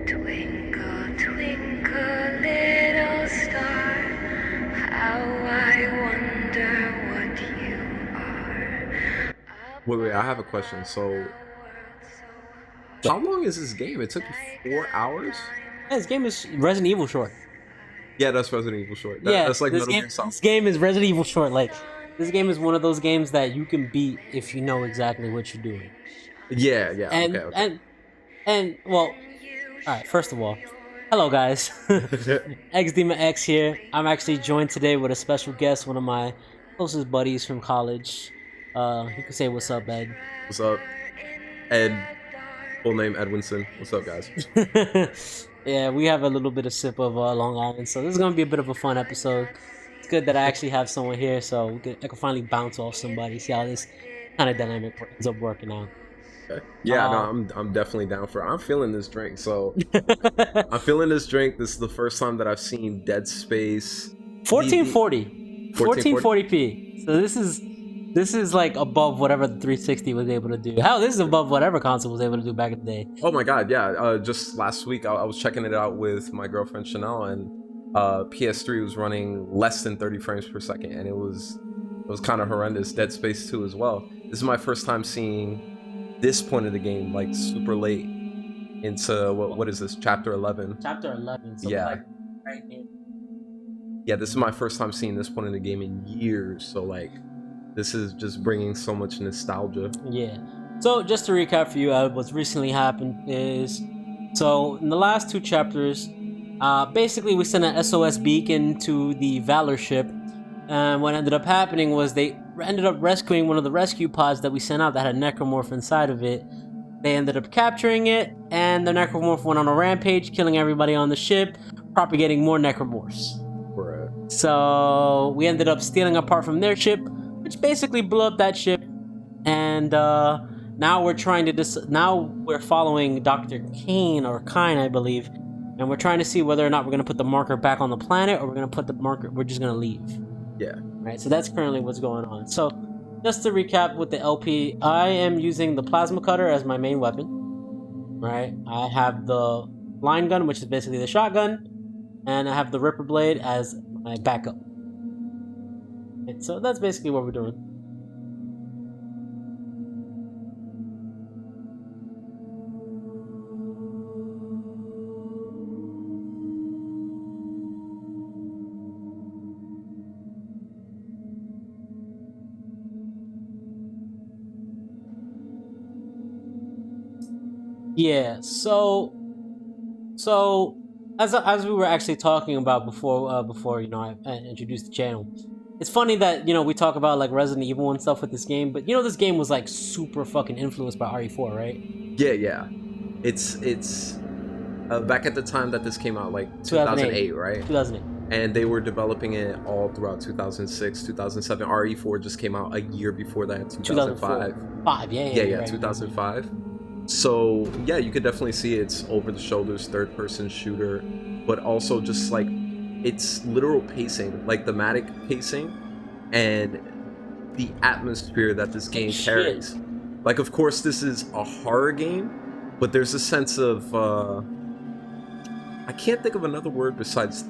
Twinkle, twinkle, little star, how I wonder what you are. Wait, I have a question. So, how long is this game? It took you 4 hours? Yeah, this game is Resident Evil short. Yeah, that's Resident Evil short. Yeah, That's like Metal Gear Solid. this game is Resident Evil short. Like, this game is one of those games that you can beat if you know exactly what you're doing. Yeah, And okay. and well, all right. First of all, hello guys, xDemax here. I'm actually joined today with a special guest, one of my closest buddies from college. You can say what's up, Ed. What's up? Ed, full name Edwinson. What's up, guys? Yeah, we have a little bit of sip of Long Island, so this is gonna be a bit of a fun episode. It's good that I actually have someone here, so I can finally bounce off somebody, see how this kind of dynamic ends up working out. Okay. Yeah, no, I'm definitely down for it. I'm feeling this drink. So I'm feeling this drink. This is the first time that I've seen Dead Space 1440, 1440p. So this is like above whatever the 360 was able to do. Hell, this is above whatever console was able to do back in the day. Oh my god, yeah. Just last week I was checking it out with my girlfriend Chanel, and PS3 was running less than 30 frames per second, and it was kind of horrendous. Dead Space 2 as well. This is my first time seeing this point of the game, like super late into what is this, chapter 11? Chapter 11. So Yeah. like right here. Yeah, this is my first time seeing this point in the game in years. So like, this is just bringing so much nostalgia. Yeah. So just to recap for you, what's recently happened is, so in the last two chapters, basically we sent an SOS beacon to the Valor ship, and what ended up happening was they ended up rescuing one of the rescue pods that we sent out that had a necromorph inside of it. They ended up capturing it, and the necromorph went on a rampage, killing everybody on the ship, propagating more necromorphs. Bruh. So we ended up stealing a part from their ship, which basically blew up that ship. And now we're trying to now we're following Dr. Kane, or Kine, I believe, and we're trying to see whether or not we're gonna put the marker back on the planet, or we're gonna put the marker. We're just gonna leave. Yeah. Right. So that's currently what's going on. So just to recap with the LP, I am using the plasma cutter as my main weapon. Right. I have the line gun, which is basically the shotgun, and I have the Ripper blade as my backup. And so that's basically what we're doing. Yeah, so as we were actually talking about before I introduced the channel, it's funny that we talk about like Resident Evil and stuff with this game, but this game was like super fucking influenced by RE4, right? Yeah. It's back at the time that this came out, like 2008, right? 2008. And they were developing it all throughout 2006, 2007. RE4 just came out a year before that, 2005. 5, yeah, right. 2005. So yeah, you could definitely see it's over the shoulders third-person shooter, but also just like its literal pacing, like thematic pacing, and the atmosphere that this game carries. Like, of course, this is a horror game, but there's a sense of I can't think of another word besides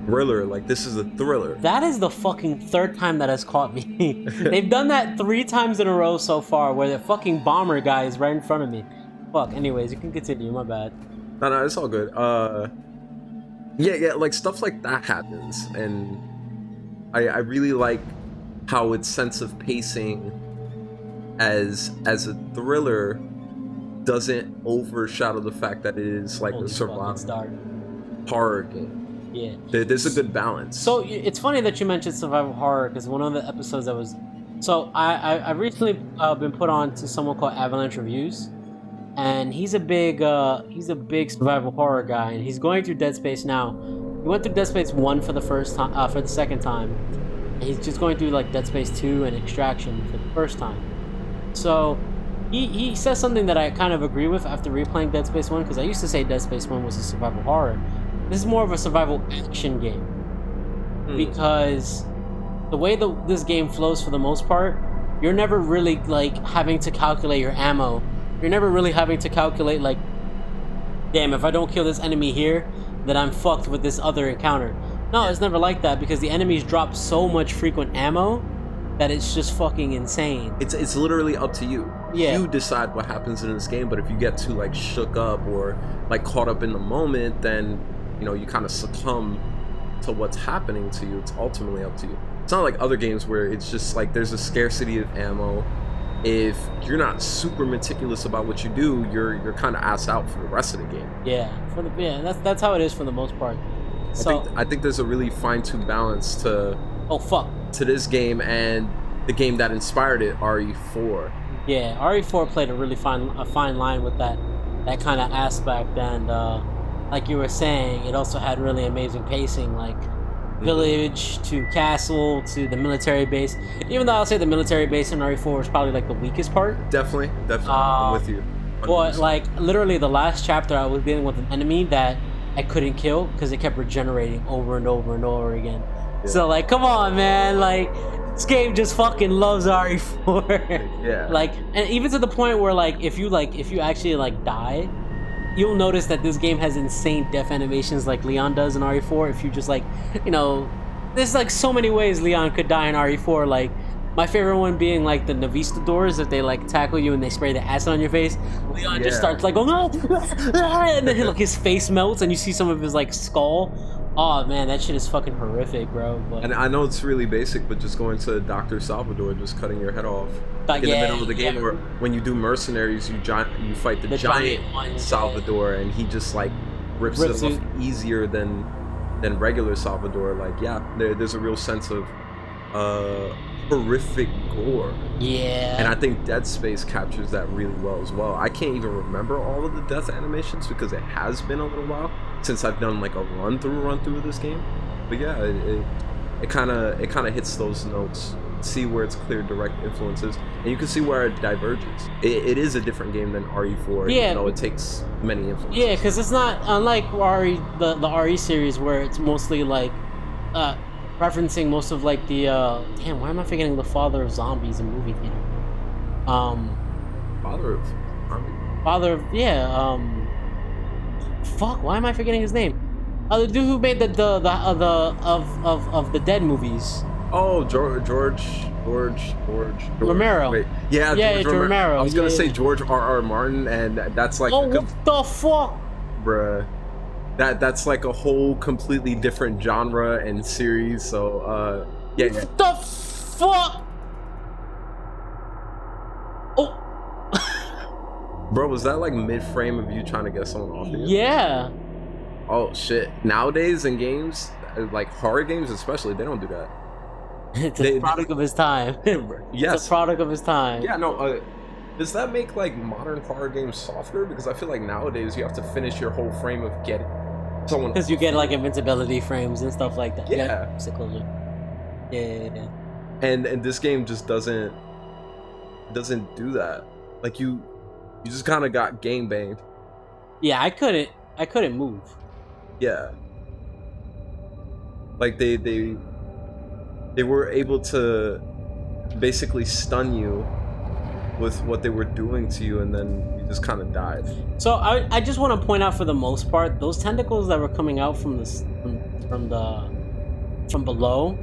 thriller. Like, this is a thriller. That is the fucking third time that has caught me. They've done that 3 times in a row so far, where the fucking bomber guy is right in front of me. Fuck. Anyways, you can continue. My bad. No, it's all good. Yeah, like stuff like that happens, and I really like how its sense of pacing as a thriller doesn't overshadow the fact that it is like a survival horror game. Yeah, there's a good balance. So it's funny that you mentioned survival horror, because one of the episodes that was, so I recently been put on to someone called Avalanche Reviews, and he's a big survival horror guy, and he's going through Dead Space now. He went through Dead Space 1 for the first time, for the second time, and he's just going through like Dead Space 2 and Extraction for the first time. So he says something that I kind of agree with after replaying Dead Space 1, because I used to say Dead Space 1 was a survival horror. This is more of a survival action game, because the way this game flows for the most part, you're never really like having to calculate your ammo. You're never really having to calculate like damn, if I don't kill this enemy here, then I'm fucked with this other encounter. No, it's never like that because the enemies drop so much frequent ammo that it's just fucking insane. It's literally up to you. Yeah. You decide what happens in this game, but if you get too like shook up or like caught up in the moment, then you know you kind of succumb to what's happening to you. It's ultimately up to you. It's not like other games where it's just like there's a scarcity of ammo. If you're not super meticulous about what you do, you're kind of ass out for the rest of the game. Yeah, that's how it is for the most part. So I think there's a really fine-tuned balance to to this game and the game that inspired it, RE4. Yeah, RE4 played a really fine line with that kind of aspect, and like you were saying, it also had really amazing pacing, like village to castle to the military base. Even though I'll say the military base in RE4 is probably like the weakest part. Definitely, I'm with you. 100%. But like literally the last chapter, I was dealing with an enemy that I couldn't kill because it kept regenerating over and over and over again. Yeah. So like, come on, man, like this game just fucking loves RE4. Yeah. Like, and even to the point where like if you actually like die, you'll notice that this game has insane death animations like Leon does in RE4. If you just like, you know, there's like so many ways Leon could die in RE4. Like my favorite one being like the Navistadors, that they like tackle you and they spray the acid on your face. Leon just starts like, oh no, and then like his face melts and you see some of his like skull. Oh man, that shit is fucking horrific, bro. But and I know it's really basic, but just going to Dr. Salvador, just cutting your head off in the middle of the game, or when you do Mercenaries, you fight the giant one, Salvador, and he just like rips it off easier than regular Salvador. Like, yeah, there's a real sense of horrific gore. Yeah. And I think Dead Space captures that really well as well. I can't even remember all of the death animations because it has been a little while since I've done like a run through of this game. But yeah, it kind of hits those notes. See where it's clear direct influences, and you can see where it diverges. It is a different game than RE4. Yeah. Even though it takes many influences. Yeah, because it's not unlike the RE series where it's mostly like referencing most of like the damn, why am I forgetting the father of zombies in movie theater? Fuck, why am I forgetting his name? The dude who made the of the Dead movies. Oh, George Romero. Wait, yeah, George Romero. I was gonna say George R.R. Martin, and that's like what the fuck, bruh. That's like a whole completely different genre and series. So yeah. What the fuck? Oh. Bro, was that like mid-frame of you trying to get someone off you? Yeah. Oh shit. Nowadays in games, like horror games especially, they don't do that. It's a product of his time. Yes. It's a product of his time. Yeah, no, does that make like modern horror games softer? Because I feel like nowadays you have to finish your whole frame of getting someone. Because you get like invincibility frames and stuff like that. Yeah. Yeah. And this game just doesn't do that. Like you just kind of got gang banged. Yeah, I couldn't move. Yeah. Like they were able to basically stun you with what they were doing to you, and then you just kind of died. So I just want to point out, for the most part, those tentacles that were coming out from below,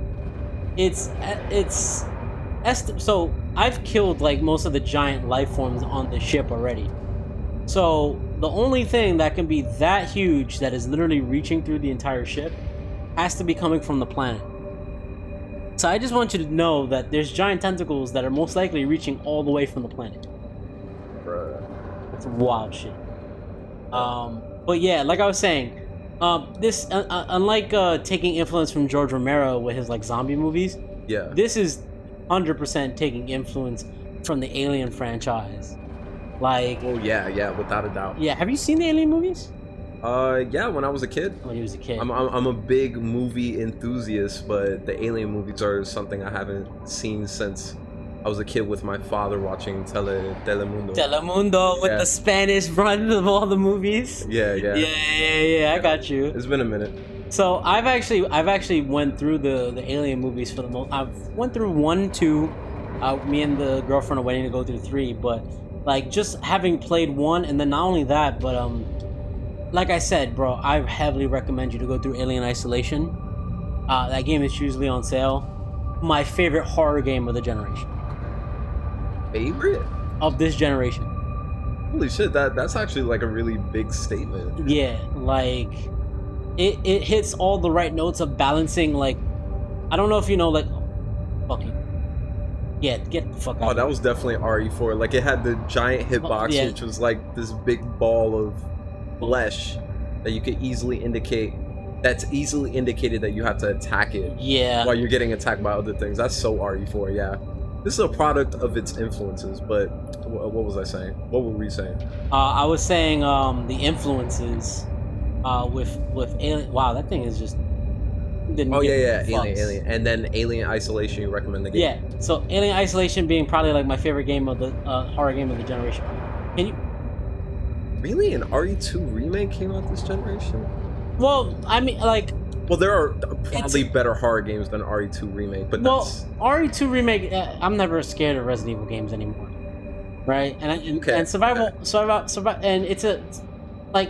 so I've killed like most of the giant life forms on the ship already. So the only thing that can be that huge, that is literally reaching through the entire ship, has to be coming from the planet. So I just want you to know that there's giant tentacles that are most likely reaching all the way from the planet. Bruh. That's wild shit. But yeah, like I was saying, this unlike taking influence from George Romero with his like zombie movies, yeah, this is 100% taking influence from the Alien franchise. Like, oh yeah, without a doubt. Yeah, have you seen the Alien movies? Yeah, when I was a kid. When you was a kid. I'm a big movie enthusiast, but the Alien movies are something I haven't seen since I was a kid with my father watching Telemundo. Telemundo with the Spanish run of all the movies. Yeah. I got you. It's been a minute. So I've actually went through the Alien movies for the most. I've went through 1, 2. Me and the girlfriend are waiting to go through 3, but like just having played 1, and then not only that, but like I said, bro, I heavily recommend you to go through Alien Isolation. That game is usually on sale. My favorite horror game of the generation. Favorite? Of this generation. Holy shit, that's actually like a really big statement. Yeah, like it hits all the right notes of balancing. Like, I don't know if you know, like, fucking, yeah, get the fuck out. Oh, that was definitely RE4. Like, it had the giant hitbox, yeah. which was like this big ball of flesh that you could easily indicate. That's easily indicated that you have to attack it. Yeah. While you're getting attacked by other things. That's so RE4. Yeah. This is a product of its influences. But what was I saying? What were we saying? I was saying the influences with Alien. Wow, that thing is just. Oh yeah, Alien, and then Alien Isolation. You recommend the game? Yeah, so Alien Isolation being probably like my favorite game of the horror game of the generation. Can you? Really, an RE2 remake came out this generation? Well, I mean, like. Well, there are probably better horror games than RE2 remake, but that's... RE2 remake. I'm never scared of Resident Evil games anymore, right? And survival, and it's like,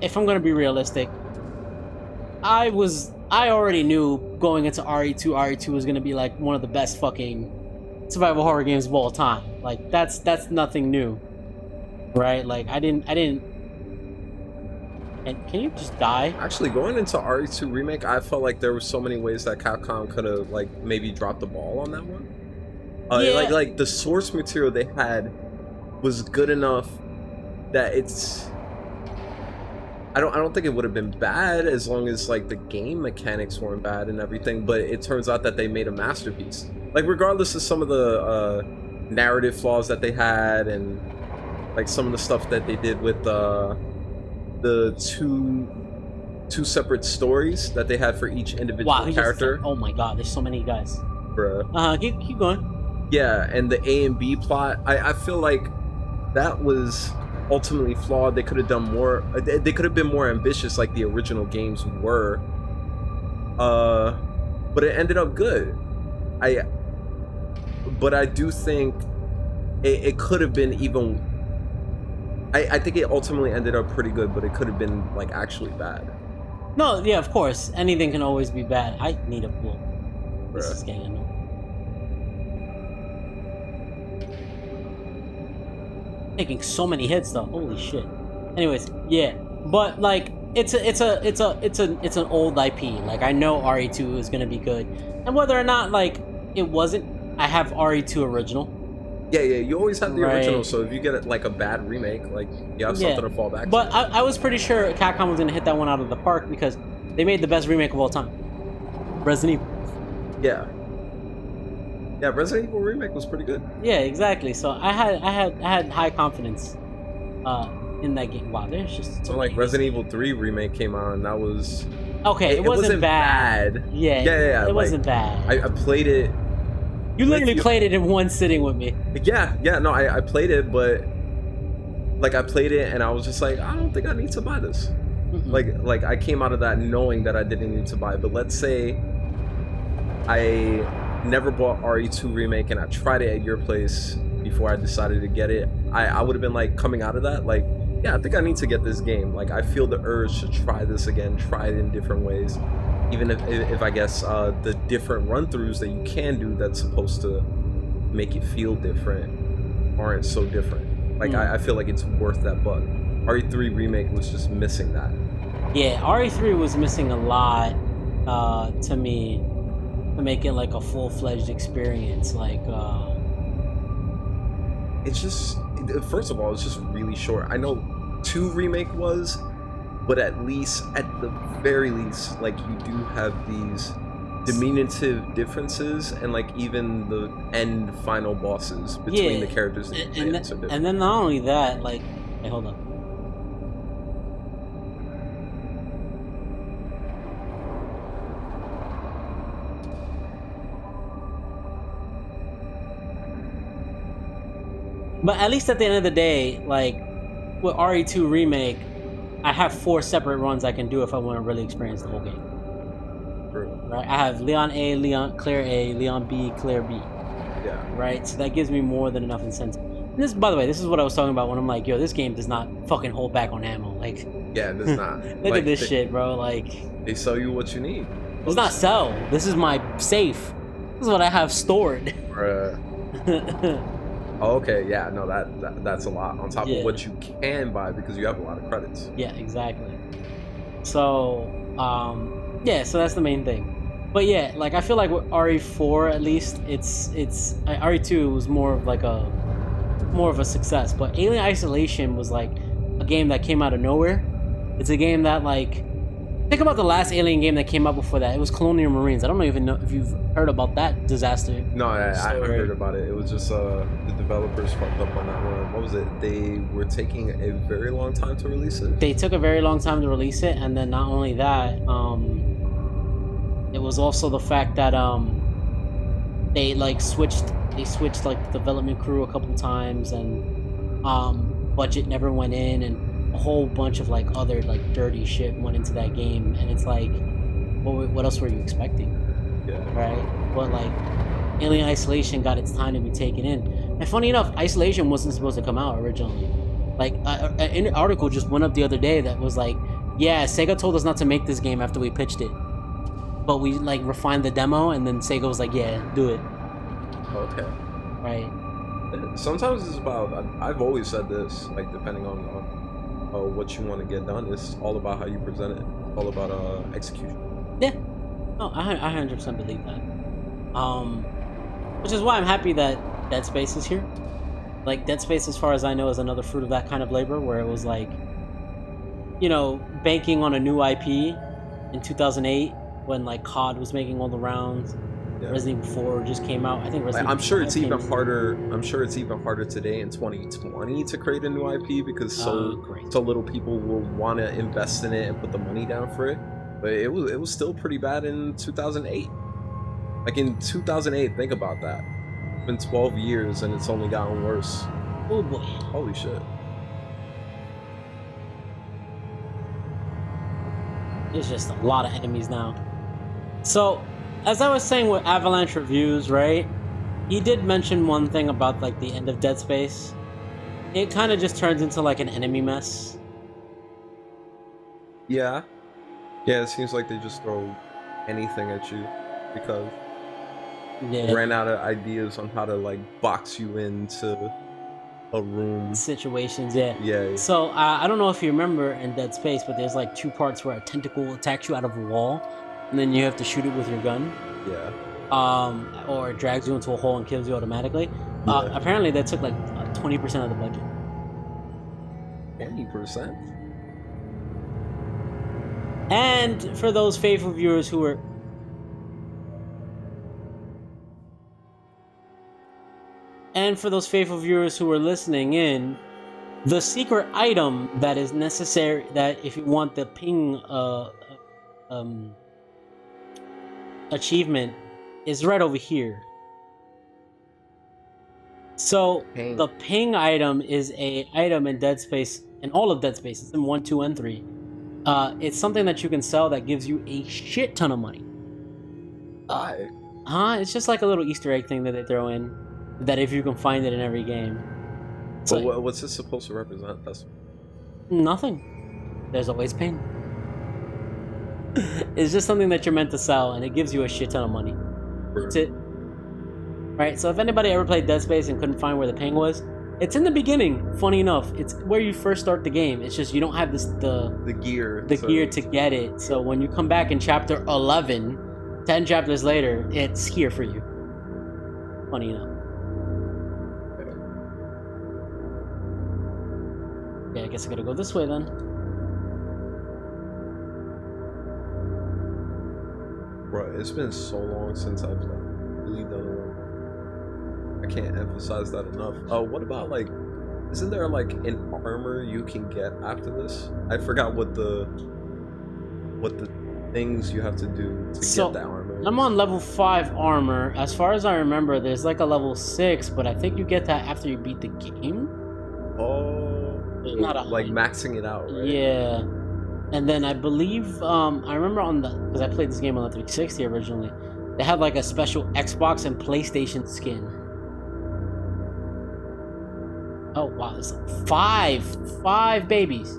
if I'm gonna be realistic, I already knew going into RE2 was gonna be like one of the best fucking survival horror games of all time. Like that's nothing new, right? Like I didn't. And can you just die? Actually, going into RE2 remake, I felt like there were so many ways that Capcom could have like maybe dropped the ball on that one. Yeah. Like the source material they had was good enough that it's. I don't think it would have been bad as long as like the game mechanics weren't bad and everything, but it turns out that they made a masterpiece. Like regardless of some of the narrative flaws that they had and like some of the stuff that they did with the two separate stories that they had for each individual character. Oh my god, there's so many guys. Bruh. Keep going. Yeah, and the A and B plot, I feel like that was ultimately flawed. They could have done more. They could have been more ambitious like the original games were. But it ended up good. But I do think it could have been even. I think it ultimately ended up pretty good, but it could have been like actually bad. No, yeah, of course. Anything can always be bad. I need a pool. This is getting annoying. Taking so many hits though. Holy shit. Anyways, yeah. But like it's an old IP. Like I know RE2 is gonna be good. And whether or not like it wasn't, I have RE2 original. Yeah, you always have the original, so if you get like a bad remake, like you have something to fall back but to. I was pretty sure Capcom was gonna hit that one out of the park because they made the best remake of all time. Resident Evil. Yeah. Yeah, Resident Evil remake was pretty good. Yeah, exactly. So I had high confidence in that game. Wow, there's just so like Resident Evil 3 remake came out and that was okay. It wasn't bad. Yeah. It wasn't bad. I played it. You literally played it in one sitting with me. Yeah. No, I played it, but like I played it and I was just like, I don't think I need to buy this. Like I came out of that knowing that I didn't need to buy it. But let's say I never bought RE2 remake and I tried it at your place before I decided to get it. I would have been like coming out of that like, yeah, I think I need to get this game. Like I feel the urge to try this again, try it in different ways. Even if I guess the different run-throughs that you can do that's supposed to make it feel different aren't so different. Like I feel like it's worth that buck. RE3 remake was just missing that. Yeah, RE3 was missing a lot to me to make it like a full-fledged experience. Like it's just, first of all, it's just really short. I know 2 remake was, but at the very least, like you do have these diminutive differences and like even the end final bosses between the characters that you play are different. And then not only that, like, hey, hold on. But at least at the end of the day, like with RE2 remake, I have 4 separate runs I can do if I want to really experience the whole game. True. Right? I have Leon A, clear A, Leon B, clear B. Yeah. Right? So that gives me more than enough incentive. And this, by the way, this is what I was talking about when I'm like, yo, this game does not fucking hold back on ammo. Like, Yeah, there's not. look Like, at this they, shit, bro. Like, they sell you what you need. it's not sell. This is my safe. This is what I have stored. Oh, okay, yeah, no, that's a lot on top Yeah. of what you can buy because you have a lot of credits. Yeah, exactly. So, yeah, so that's the main thing. But yeah, like I feel like with RE4 at least, it's RE2 was more of a success. But Alien Isolation was like a game that came out of nowhere. It's a game that like think about the last Alien game that came out before that. It was Colonial Marines. I don't even know if you've heard about that disaster. No, I haven't story. heard about it. It was just the developers fucked up on that one. What was it? They were taking a very long time to release it. They took a very long time to release it, and then not only that, it was also the fact that they switched like the development crew a couple times, and budget never went in, and a whole bunch of like other like dirty shit went into that game, and it's like, what else were you expecting? Yeah. Right? But like Alien Isolation got its time to be taken in, and funny enough, Isolation wasn't supposed to come out originally. Like an article just went up the other day that was like, yeah, Sega told us not to make this game after we pitched it, but we like refined the demo, and then Sega was like, yeah, do it. Okay. Right. Sometimes it's about. I've always said this. Like depending on what you want to get done, it's all about how you present it. It's all about execution. Yeah. No, I 100% believe that. Which is why I'm happy that Dead Space is here. Like Dead Space, as far as I know, is another fruit of that kind of labor, where it was like, you know, banking on a new IP in 2008 when like COD was making all the rounds. Yeah. Resident Evil 4 just came out. I think Resident I'm sure Evil it's even harder. I'm sure it's even harder today in 2020 to create a new IP because so little people will want to invest in it and put the money down for it. But it was still pretty bad in 2008. Like in 2008, think about that. It's been 12 years and it's only gotten worse. Oh boy. Holy shit. There's just a lot of enemies now. So, as I was saying with Avalanche Reviews, right? He did mention one thing about like the end of Dead Space. It kind of just turns into like an enemy mess. Yeah. Yeah, it seems like they just throw anything at you because they ran out of ideas on how to like box you into a room. Situations, yeah. Yeah. So, I don't know if you remember in Dead Space, but there's like two parts where a tentacle attacks you out of a wall, and then you have to shoot it with your gun. Yeah. Or it drags you into a hole and kills you automatically. Yeah. Apparently that took like 20% of the budget. 20%? And for those faithful viewers who were... listening in, the secret item that is necessary, that if you want the ping achievement, is right over here. So the ping item is a item in Dead Space, in all of Dead Space. It's in 1, 2, and 3. It's something that you can sell that gives you a shit ton of money. Why? It's just like a little Easter egg thing that they throw in, that if you can find it in every game. So what's this supposed to represent? That's nothing. There's always pain. It's just something that you're meant to sell, and it gives you a shit ton of money. That's it. Right, so if anybody ever played Dead Space and couldn't find where the ping was, it's in the beginning. Funny enough, it's where you first start the game. It's just you don't have the gear to get it. So when you come back in chapter 11, 10 chapters later, it's here for you. Funny enough. Okay, I guess I gotta go this way then. Bro, it's been so long since I've like really done one. I can't emphasize that enough. What about like, isn't there like an armor you can get after this? I forgot what the things you have to do to get that armor. I'm on level 5 armor. As far as I remember, there's like a level 6, but I think you get that after you beat the game. Oh, not like maxing it out, right? Yeah. And then I believe, I remember because I played this game on the 360 originally, they had like a special Xbox and PlayStation skin. Oh wow, there's like five babies.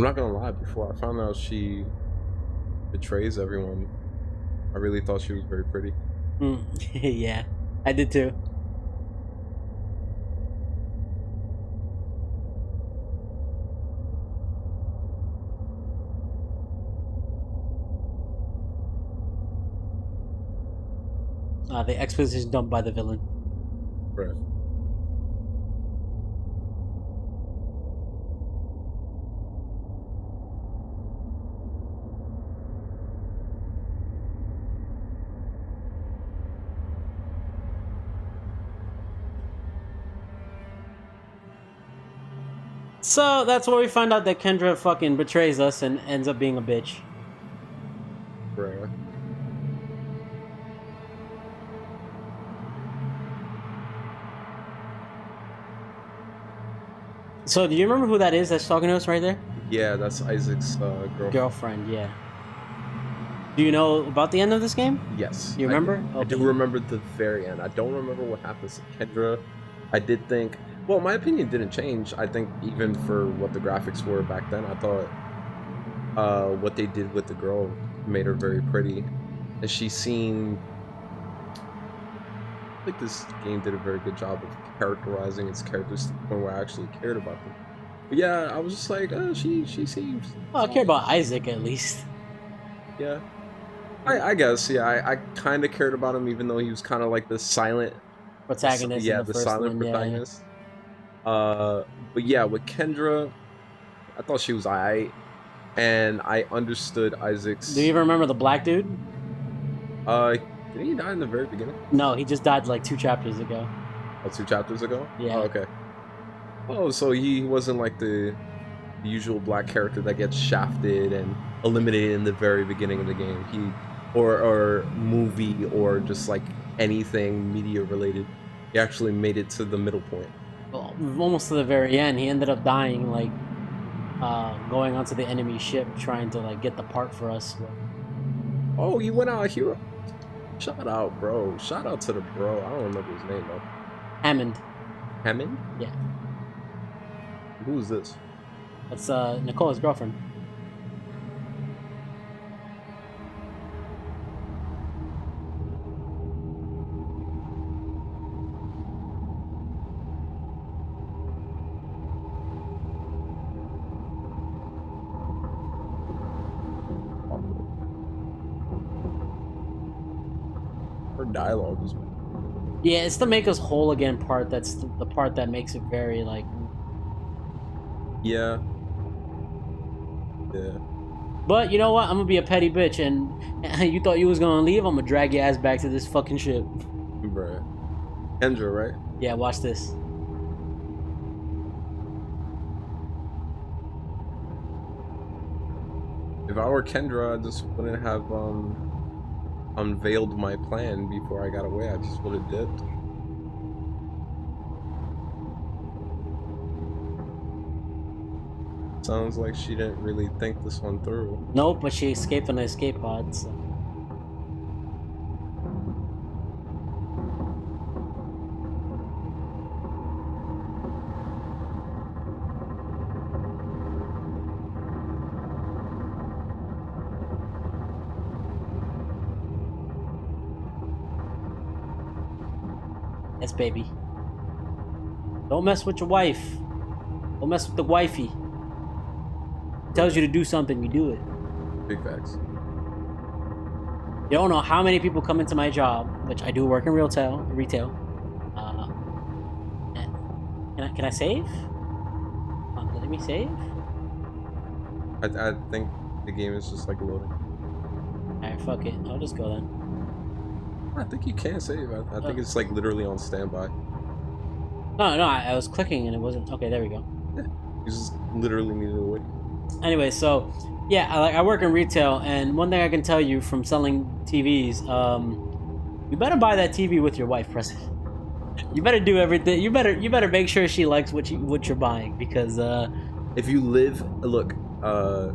I'm not gonna lie, before I found out she betrays everyone, I really thought she was very pretty. Yeah, I did too. The exposition dumped by the villain. Right. So that's where we find out that Kendra fucking betrays us and ends up being a bitch. Right. So do you remember who that is that's talking to us right there? Yeah, that's Isaac's girlfriend. Girlfriend, yeah. Do you know about the end of this game? Yes. You remember? I do remember the very end. I don't remember what happens to Kendra. I did think, well, my opinion didn't change. I think even for what the graphics were back then, I thought what they did with the girl made her very pretty. And she seemed, I think this game did a very good job of characterizing its characters to the point where I actually cared about them. But yeah, I was just like, she seems... Well, I care about Isaac at least. Yeah. I guess, yeah, I kind of cared about him, even though he was kind of like the silent Protagonist. Yeah, in the first silent one, protagonist. But yeah, with Kendra, I thought she was alright, and I understood Isaac's. Do you even remember the black dude? Did he die in the very beginning? No, he just died like 2 chapters ago. Oh, 2 chapters ago? Yeah. Oh, okay. Oh, so he wasn't like the usual black character that gets shafted and eliminated in the very beginning of the game. Or movie, or just like anything media related. He actually made it to the middle point. Well, almost to the very end, he ended up dying, like going onto the enemy ship, trying to like get the part for us. Oh, you went out a hero. Shout out, bro. Shout out to the bro. I don't remember his name though. Hammond. Hammond? Yeah. Who is this? That's Nicole's girlfriend. Her dialogue is. Yeah, it's the make us whole again part. That's the part that makes it very like. Yeah. Yeah. But you know what? I'm gonna be a petty bitch, and you thought you was gonna leave. I'm gonna drag your ass back to this fucking ship. Bruh. Kendra, right? Yeah, watch this. If I were Kendra, I just wouldn't have unveiled my plan before I got away. I just would have dipped. Sounds like she didn't really think this one through. Nope, but she escaped on an escape pod. So. Yes, baby. Don't mess with your wife. Don't mess with the wifey. Tells you to do something, you do it. Big facts. You don't know how many people come into my job, which I do work in retail. Can I save? Let me save. I think the game is just like loading. Alright, fuck it. I'll just go then. I think you can save. I think it's like literally on standby. No, I was clicking and it wasn't. Okay, there we go. Yeah, you just literally needed to wait. Anyway, so yeah, I work in retail, and one thing I can tell you from selling TVs, you better buy that TV with your wife present. You better do everything. You better make sure she likes what you're buying, because if you live, look, to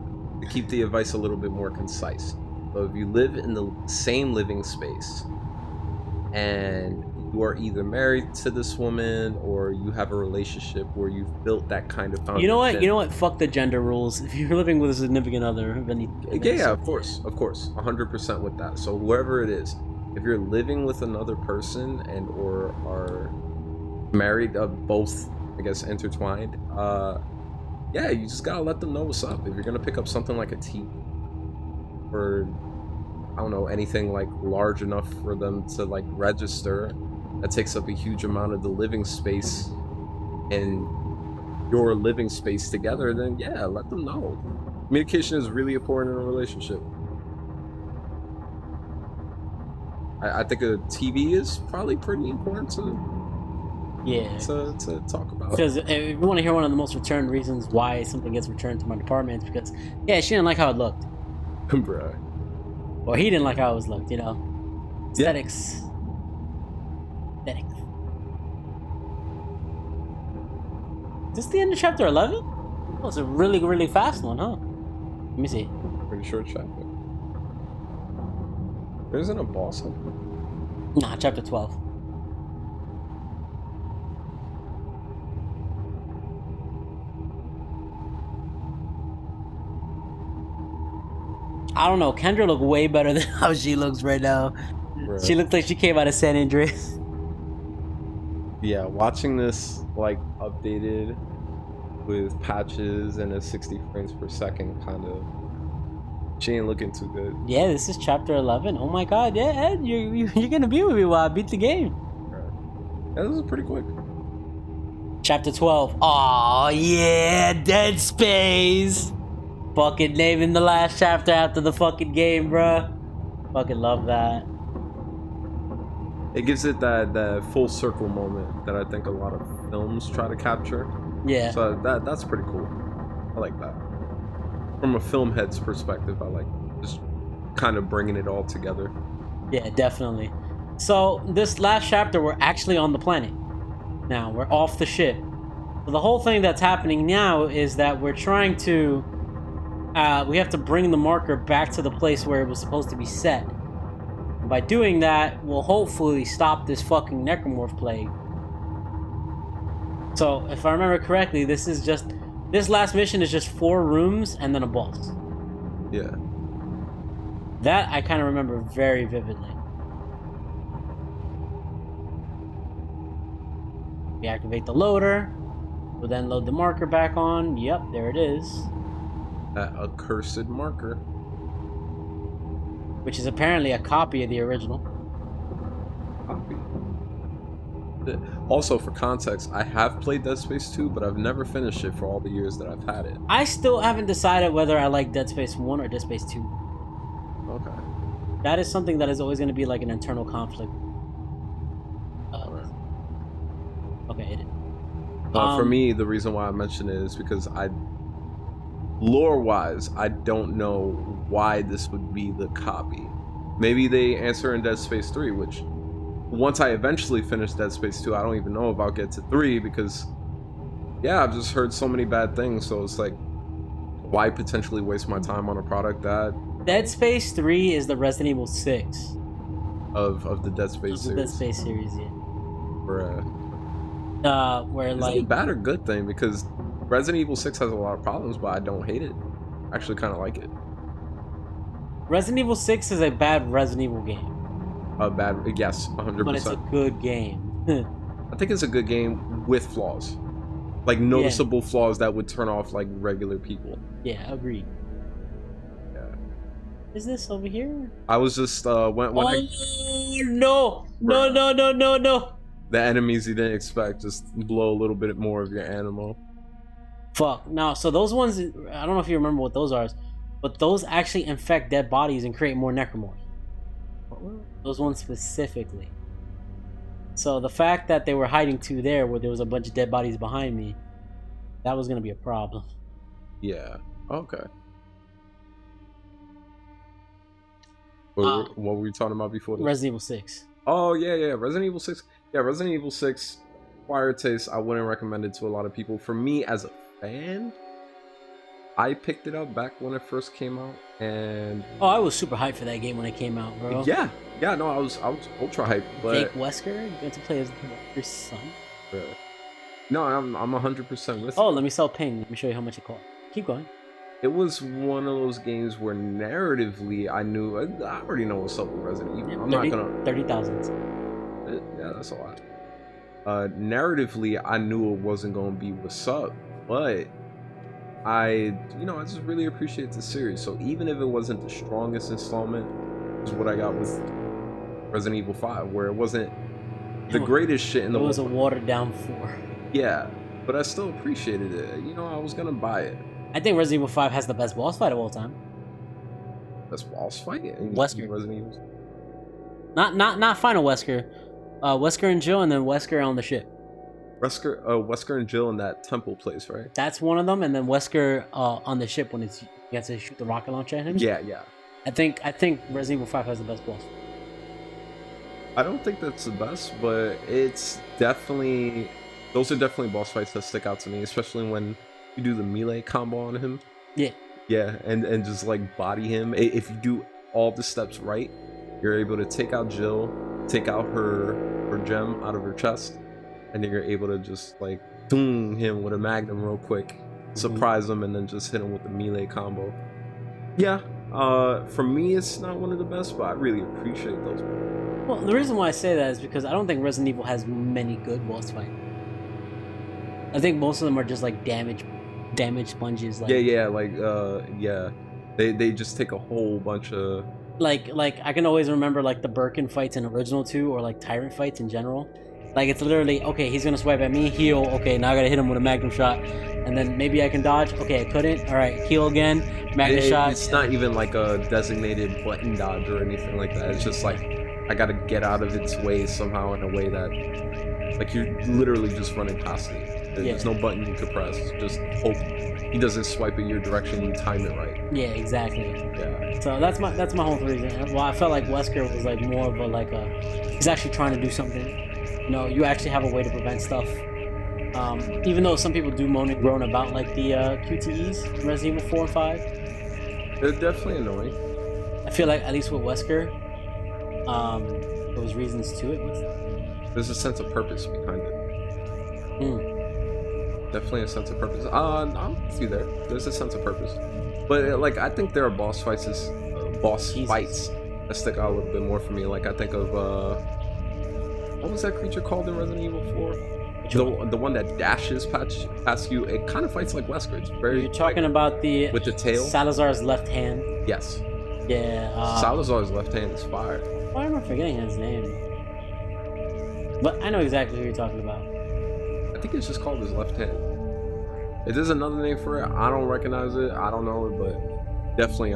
keep the advice a little bit more concise. So if you live in the same living space and you are either married to this woman or you have a relationship where you've built that kind of foundation. You know what? Fuck the gender rules. If you're living with a significant other, then yeah, of course, 100% with that. So whoever it is, if you're living with another person and or are married, both, I guess, intertwined, yeah, you just gotta let them know what's up. If you're gonna pick up something like a TV or I don't know, anything like large enough for them to like register, that takes up a huge amount of the living space and your living space together, then yeah, let them know. Communication is really important in a relationship. I think a TV is probably pretty important to talk about. Because if you want to hear one of the most returned reasons why something gets returned to my department, it's because yeah, she didn't like how it looked. Bruh. Or he didn't like how it was looked, you know. Aesthetics. Yeah. Aesthetics. Is this the end of chapter 11? Oh, it's a really, really fast one, huh? Let me see. Pretty short chapter. There isn't a boss in it? Nah, chapter 12. I don't know. Kendra looked way better than how she looks right now. Right. She looks like she came out of San Andreas. Yeah, watching this like updated with patches and a 60 frames per second kind of, she ain't looking too good. Yeah, this is chapter 11. Oh my god, yeah, Ed, you're gonna be with me while I beat the game. Right. Yeah, this is pretty quick. Chapter 12. Aw, yeah, Dead Space. Fucking naming the last chapter after the fucking game, bruh. Fucking love that. It gives it that full circle moment that I think a lot of films try to capture. Yeah. So that's pretty cool. I like that. From a film head's perspective, I like just kind of bringing it all together. Yeah, definitely. So this last chapter, we're actually on the planet. Now we're off the ship. So the whole thing that's happening now is that we're trying to. We have to bring the marker back to the place where it was supposed to be set. And by doing that, we'll hopefully stop this fucking necromorph plague. So, if I remember correctly, this last mission is just 4 rooms and then a boss. Yeah. That I kind of remember very vividly. We activate the loader. We'll then load the marker back on. Yep, there it is. That accursed marker. Which is apparently a copy of the original. Copy. Also, for context, I have played Dead Space 2, but I've never finished it for all the years that I've had it. I still haven't decided whether I like Dead Space 1 or Dead Space 2. Okay. That is something that is always going to be like an internal conflict. Right. Okay, it is. For me, the reason why I mention it is because lore-wise, I don't know why this would be the copy. Maybe they answer in Dead Space 3, which once I eventually finish Dead Space 2, I don't even know if I'll get to 3 because, yeah, I've just heard so many bad things, so it's like, why potentially waste my time on a product that... Dead Space 3 is the Resident Evil 6. Of the Dead Space series. Dead Space series, yeah. Where is like... it a bad or good thing? Because Resident Evil 6 has a lot of problems, but I don't hate it. I actually kind of like it. Resident Evil 6 is a bad Resident Evil game. Yes, 100%. But it's a good game. I think it's a good game with flaws. Like noticeable flaws that would turn off like regular people. Yeah, agreed. Yeah. Is this over here? I was just no. The enemies you didn't expect just blow a little bit more of your ammo. Fuck. No, so those ones, I don't know if you remember what those are, but those actually infect dead bodies and create more necromorphs. Those ones specifically. So the fact that they were hiding 2 there where there was a bunch of dead bodies behind me, that was going to be a problem. Yeah. Okay. What were we talking about before this? Resident Evil 6. Oh, yeah. Resident Evil 6. Yeah, Resident Evil 6, acquired taste. I wouldn't recommend it to a lot of people. For me, as a fan, I picked it up back when it first came out, and... Oh, I was super hyped for that game when it came out, bro. Yeah, Yeah, no, I was ultra hyped, Jake but Wesker, you get to play as Wesker's son. no, I'm 100% with Oh, you. let me sell ping. Let me show you how much it cost. Keep going. It was one of those games where narratively I knew I already know what's up with Resident Evil. Yeah, I'm not gonna 30,000. yeah, that's a lot. Narratively I knew it wasn't gonna be what's up, but I just really appreciate the series. So even if it wasn't the strongest installment, is what I got with Resident Evil 5, where it wasn't the greatest shit in the It was a world. watered down 4. Yeah, but I still appreciated it. I was gonna buy it. I think Resident Evil 5 has the best boss fight of all time. That's boss fight in Wesker. Resident Evil. Not final Wesker. Wesker and Jill, and then Wesker on the ship. Wesker and Jill in that temple place, right? That's one of them, and then Wesker on the ship when you have to shoot the rocket launcher at him. Yeah. I think Resident Evil 5 has the best boss. I don't think that's the best, but those are definitely boss fights that stick out to me, especially when you do the melee combo on him. Yeah. Yeah, and just like body him. If you do all the steps right, you're able to take out Jill, take out her gem out of her chest, and then you're able to just like boom him with a magnum real quick, surprise him, and then just hit him with the melee combo. Yeah, for me it's not one of the best, but I really appreciate those. Well, the reason why I say that is because I don't think Resident Evil has many good boss fights. I think most of them are just like damage sponges. Like, yeah. They just take a whole bunch of like I can always remember like the Birkin fights in original 2 or like Tyrant fights in general. Like it's literally, okay, he's gonna swipe at me, heal, okay, now I gotta hit him with a magnum shot, and then maybe I can dodge, okay, I couldn't, all right, heal again, magnum shot. It's not even like a designated button dodge or anything like that. It's just like I gotta get out of its way somehow in a way that like you're literally just running past it. There's no button you could press. Just hope he doesn't swipe in your direction. You time it right. Yeah, exactly. Yeah. So that's my whole reason. Well, I felt like Wesker was like more of a he's actually trying to do something. You actually have a way to prevent stuff. Even though some people do moan and groan about like the QTEs in Resident Evil 4 and 5. They're definitely annoying. I feel like at least with Wesker, there was reasons to it. There's a sense of purpose behind it. Definitely a sense of purpose. I'm with you there. There's a sense of purpose, but like I think there are boss fights that stick out a little bit more for me. Like I think of what was that creature called in Resident Evil 4? The one that dashes past you. It kind of fights like Wesker. It's very. You're talking about the with the tail. Salazar's left hand. Yes. Yeah. Salazar's left hand is fire. Why am I forgetting his name? But I know exactly who you're talking about. I think it's just called his left hand. If there's another name for it, I don't recognize it. I don't know it, but definitely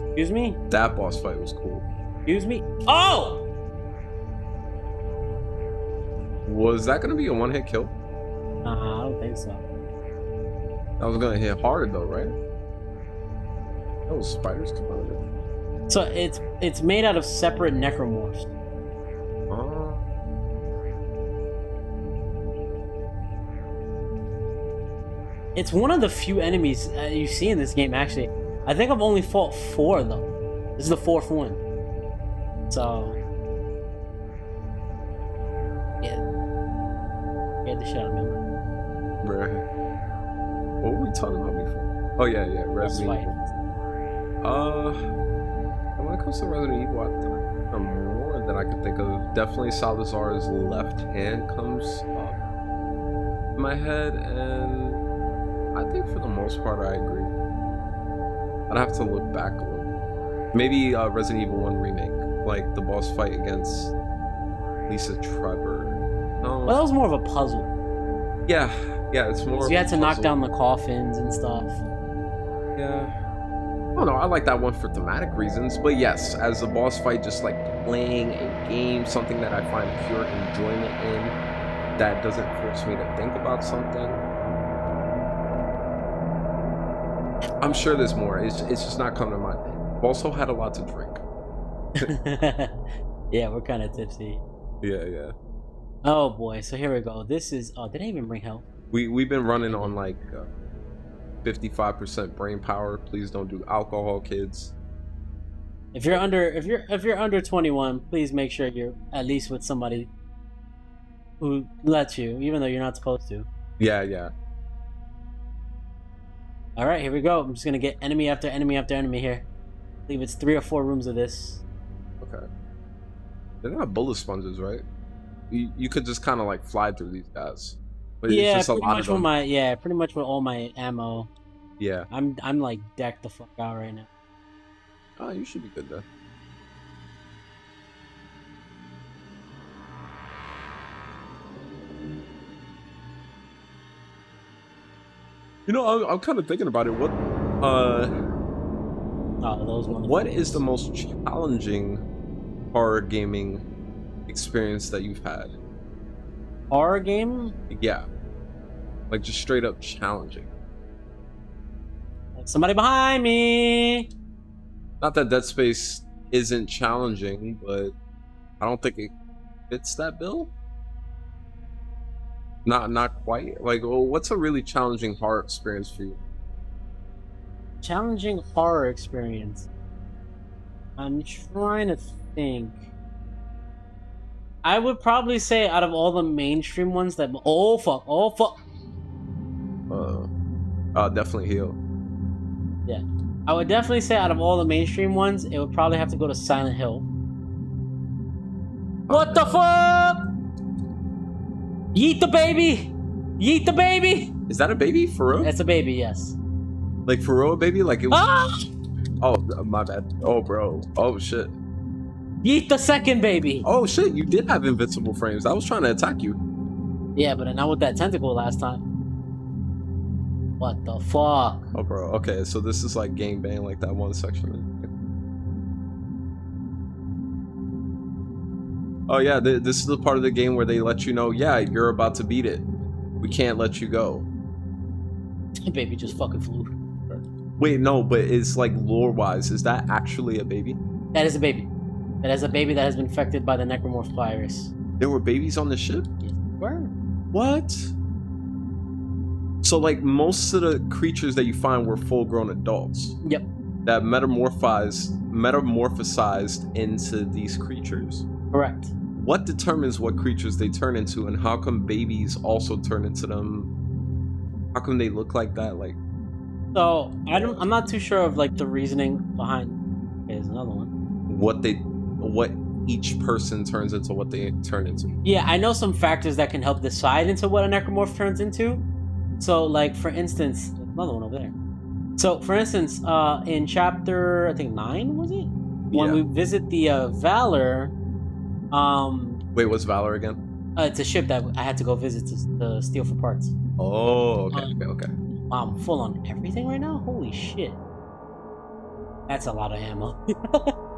Excuse me? that boss fight was cool. Excuse me? Oh! Was that gonna be a one-hit kill? I don't think so. That was gonna hit hard though, right? Those spiders come out of it. So it's made out of separate necromorphs. It's one of the few enemies you see in this game, actually. I think I've only fought 4 of them. This is the 4th one. So... yeah. Get the shit out of me. Right. What were we talking about before? Oh yeah, Resident Evil. When it comes to Resident Evil, I think the more that I can think of, definitely Salazar's left hand comes up in my head, and I think for the most part I agree. I'd have to look back a little. Maybe Resident Evil 1 remake, like the boss fight against Lisa Trevor. Well, that was more of a puzzle. Yeah, it's more. So you had to knock down the coffins and stuff. Yeah. I don't know, I like that one for thematic reasons, but yes, as a boss fight, just like playing a game, something that I find pure enjoyment in, that doesn't force me to think about something. I'm sure there's more. It's just not coming to mind. I've also had a lot to drink. Yeah, we're kind of tipsy. Yeah. Oh boy, so here we go. This is. Oh, did I even bring health? We've been running on like 55% brain power. Please don't do alcohol, kids. If you're under 21, please make sure you're at least with somebody who lets you, even though you're not supposed to. Yeah. All right, here we go. I'm just gonna get enemy after enemy after enemy here. I believe it's 3 or 4 rooms of this. Okay. They're not bullet sponges, right? You could just kind of like fly through these guys. But Yeah, it's just a pretty lot much of them. pretty much with all my ammo. Yeah. I'm like decked the fuck out right now. Oh, you should be good then. You know, I'm kind of thinking about it. What is the most challenging horror gaming experience that you've had? Horror game? Yeah, like just straight up challenging. Somebody behind me. Not that Dead Space isn't challenging, but I don't think it fits that bill. Not quite. Like, well, what's a really challenging horror experience for you? Challenging horror experience. I'm trying to think. I would probably say out of all the mainstream ones that oh fuck. Definitely Heal. Yeah. I would definitely say out of all the mainstream ones, it would probably have to go to Silent Hill. What the fuck? Yeet the baby! Yeet the baby! Is that a baby for real? That's a baby, yes. Like for real, baby? Like it was. Ah! Oh, my bad. Oh, bro. Oh shit. Yeet the second baby! Oh shit, you did have invincible frames. I was trying to attack you. Yeah, but not with that tentacle last time. What the fuck? Oh, bro. Okay, so this is like gangbang, like that one section. Oh yeah, this is the part of the game where they let you know, yeah, you're about to beat it. We can't let you go. Baby just fucking flew. Wait, no, but it's like lore-wise, is that actually a baby? That is a baby. That is a baby that has been infected by the necromorph virus. There were babies on the ship? Yes, were. What? So like most of the creatures that you find were full-grown adults. Yep. That metamorphosized into these creatures. Correct. What determines what creatures they turn into, and how come babies also turn into them? How come they look like that? Like, so I'm not too sure of like the reasoning behind. Okay, there's another one. What each person turns into, what they turn into. Yeah, I know some factors that can help decide into what a necromorph turns into. So, like for instance, another one over there. So, for instance, in chapter I think 9 was it? When we visit the Valor. Wait, what's Valor again? It's a ship that I had to go visit to steal for parts. Oh, okay. Wow, I'm full on everything right now? Holy shit. That's a lot of ammo.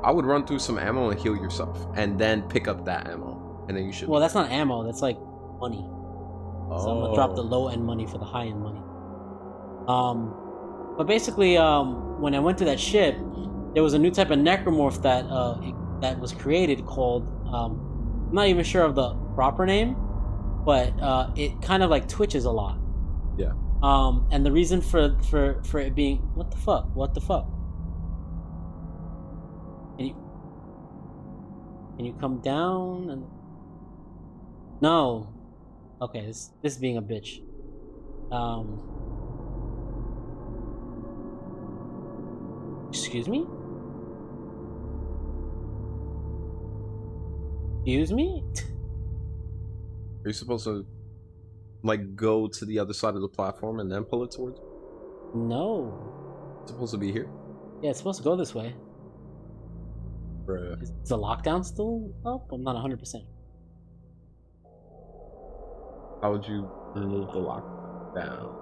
I would run through some ammo and heal yourself, and then pick up that ammo, and then you should. Well, that's not ammo, that's like money. Oh. So I'm gonna drop the low end money for the high end money. But basically, when I went to that ship, there was a new type of necromorph that was created called I'm not even sure of the proper name, but it kind of like twitches a lot. Yeah. And the reason for it being what the fuck? Can you come down and no? Okay, this being a bitch. Excuse me? Excuse me? Are you supposed to like go to the other side of the platform and then pull it towards you? No. It's supposed to be here? Yeah, it's supposed to go this way. Bruh. Is the lockdown still up? I'm not 100%. How would you remove the lockdown?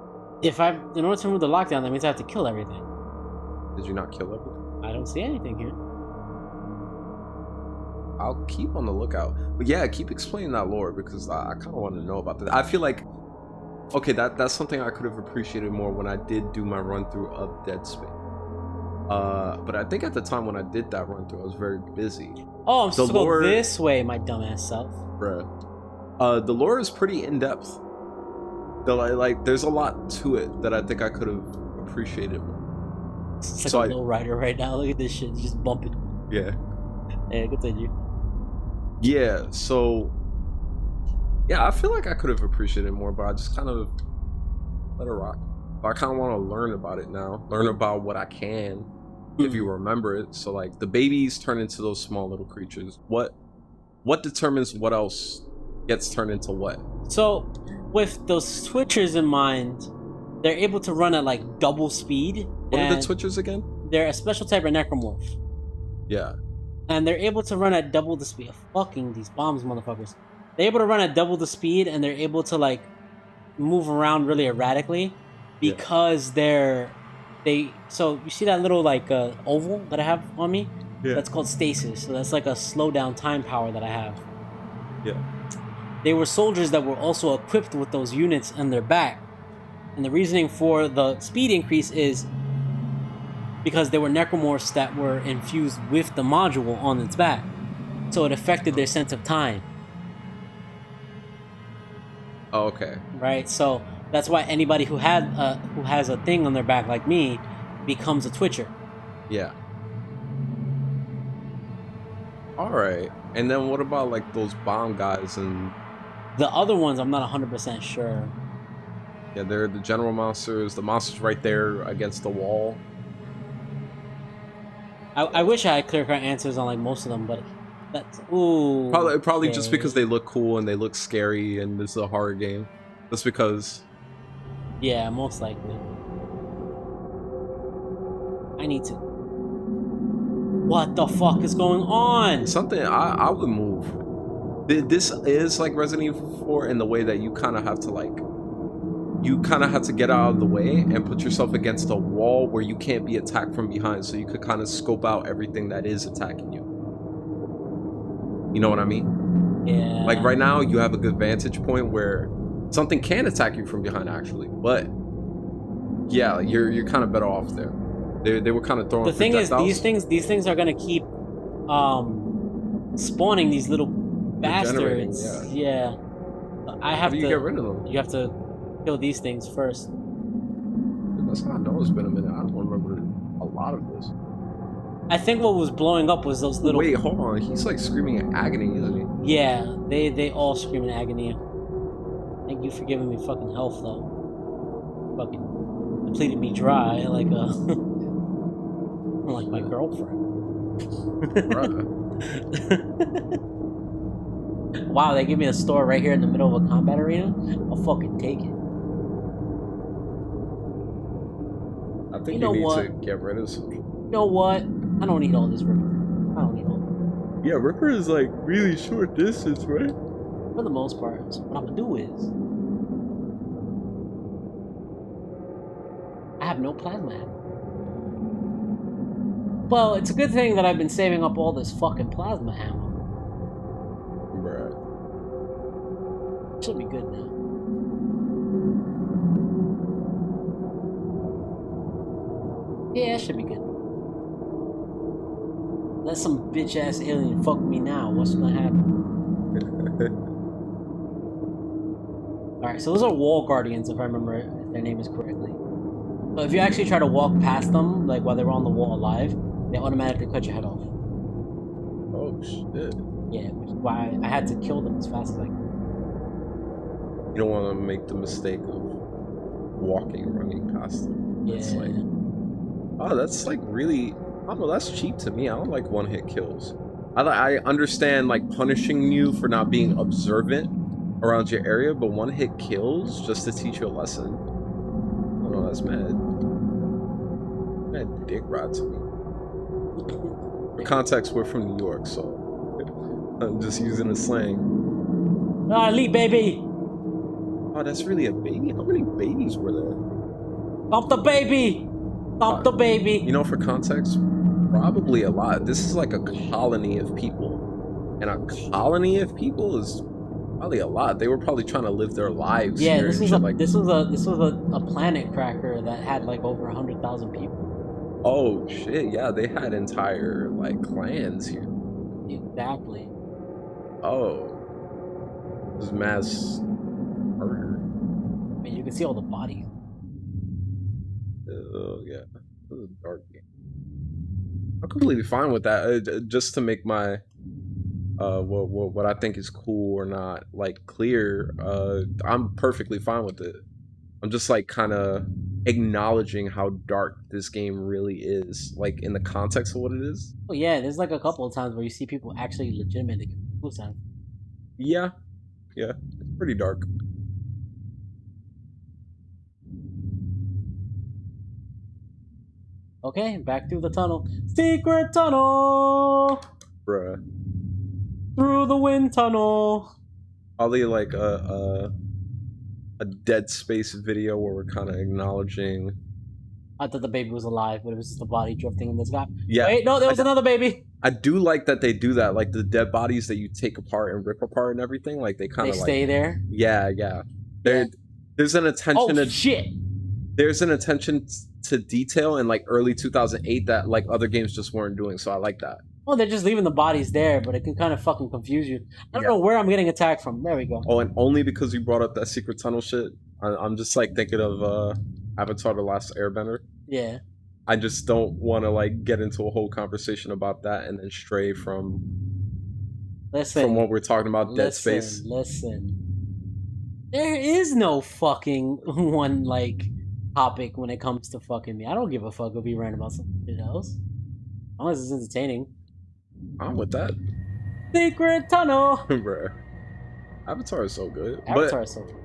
In order to remove the lockdown, that means I have to kill everything. Did you not kill everything? I don't see anything here. I'll keep on the lookout. But yeah, keep explaining that lore, because I kind of want to know about that. I feel like, okay, that's something I could have appreciated more when I did do my run through of Dead Space. But I think at the time when I did that run through, I was very busy. Oh, I'm supposed to go this way, my dumbass self. Bruh. The lore is pretty in-depth. There's a lot to it that I think I could have appreciated more. It's like a low rider right now. Look at this shit, just bumping. Yeah. Yeah, continue. Yeah, so yeah, I feel like I could have appreciated it more, but I just kind of let it rock. But I kind of want to learn about it now. Learn about what I can if you remember it. So like the babies turn into those small little creatures. What determines what else gets turned into what? So, with those Twitchers in mind, they're able to run at like double speed. What are the and Twitchers again? They're a special type of necromorph. Yeah. And they're able to run at double the speed. Fucking these bombs, motherfuckers. They're able to run at double the speed, and they're able to like move around really erratically because so you see that little like oval that I have on me? Yeah. That's called stasis. So that's like a slow down time power that I have. Yeah. They were soldiers that were also equipped with those units on their back. And the reasoning for the speed increase is because they were necromorphs that were infused with the module on its back. So it affected their sense of time. Oh, okay. Right? So that's why anybody who has a thing on their back like me becomes a Twitcher. Yeah. All right. And then what about like those bomb guys and The other ones, I'm not 100% sure. yeah, they're the general monsters. The monsters right there against the wall. I wish I had clear-cut answers on like most of them, but that's ooh. Probably just because they look cool and they look scary and this is a horror game. Just because. Yeah, most likely. I need to. What the fuck is going on? Something I would move. This is like Resident Evil 4 in the way that you kind of have to like. You kind of have to get out of the way and put yourself against a wall where you can't be attacked from behind, so you could kind of scope out everything that is attacking you. You know what I mean? Yeah. Like right now, you have a good vantage point where something can attack you from behind, actually. But yeah, you're kind of better off there. They were kind of throwing. The thing is, these things are gonna keep spawning these little bastards. Yeah. I have to get rid of them. You have to kill these things first. That's not. No, it's been a minute. I don't remember a lot of this. I think what was blowing up was those little. Wait, hold on. He's like screaming in agony, isn't he? Yeah, they all scream in agony. Thank you for giving me fucking health, though. Fucking depleted me dry like a like my girlfriend. Wow, they give me a store right here in the middle of a combat arena. I'll fucking take it. I think you need to get rid of some. You know what? I don't need all this Ripper. I don't need all that. Yeah, Ripper is like really short distance, right? For the most part. So what I'm gonna do is I have no plasma ammo. Well, it's a good thing that I've been saving up all this fucking plasma ammo. Bruh. Should be good now. Yeah, it should be good. Let some bitch ass alien fuck me now. What's gonna happen? Alright, so those are wall guardians, if I remember if their name is correctly. So if you actually try to walk past them, like while they were on the wall alive, they automatically cut your head off. Oh shit. Yeah, which is why I had to kill them as fast as I could. You don't want to make the mistake of running past them. Yeah. It's like, oh, that's like really, I don't know, that's cheap to me. I don't like one-hit kills. I understand like punishing you for not being observant around your area, but one-hit kills just to teach you a lesson. I don't know, that's mad dick rod to me. For context, we're from New York, so I'm just using the slang. Ah, elite baby! Oh, that's really a baby? How many babies were there? Dump the baby! Dump the baby! You know, for context, probably a lot. This is like a colony of people. And a colony of people is probably a lot. They were probably trying to live their lives. Yeah, here this and was shit this was a planet cracker that had like over 100,000 people. Oh shit, yeah, they had entire like clans here. Exactly. Oh. This is mass murder. I mean, you can see all the bodies. Yeah. This is a dark game. I'm completely fine with that. Just to make my what I think is cool or not like clear. I'm perfectly fine with it. I'm just like kind of acknowledging how dark this game really is, like in the context of what it is. Well, yeah, there's like a couple of times where you see people actually legitimately commit suicide. Yeah, yeah, it's pretty dark, Okay, back through the tunnel. Secret tunnel! bruh. Through the wind tunnel! Probably like a Dead Space video where we're kind of acknowledging. I thought the baby was alive, but it was just a body drifting in the sky. Yeah, Wait, no, there was another baby! I do like that they do that, like the dead bodies that you take apart and rip apart and everything. Like they kind They of like, stay there. yeah, yeah. There, there's an attention Oh, to shit! there's an attention to detail in like early 2008 that like other games just weren't doing. So I like that. Well, they're just leaving the bodies there, but it can kind of fucking confuse you. I don't Yeah. know where I'm getting attacked from. There we go. Oh, and only because you brought up that secret tunnel shit, I'm just like thinking of Avatar: The Last Airbender. Yeah. I just don't want to like get into a whole conversation about that and then stray from Listen. what we're talking about, Dead Space. Listen. There is no fucking one, like, topic when it comes to fucking me. I don't give a fuck if we rant about something else. As long as it's entertaining. I'm with that. Secret tunnel! Bruh. Avatar is so good. Avatar But is so fun.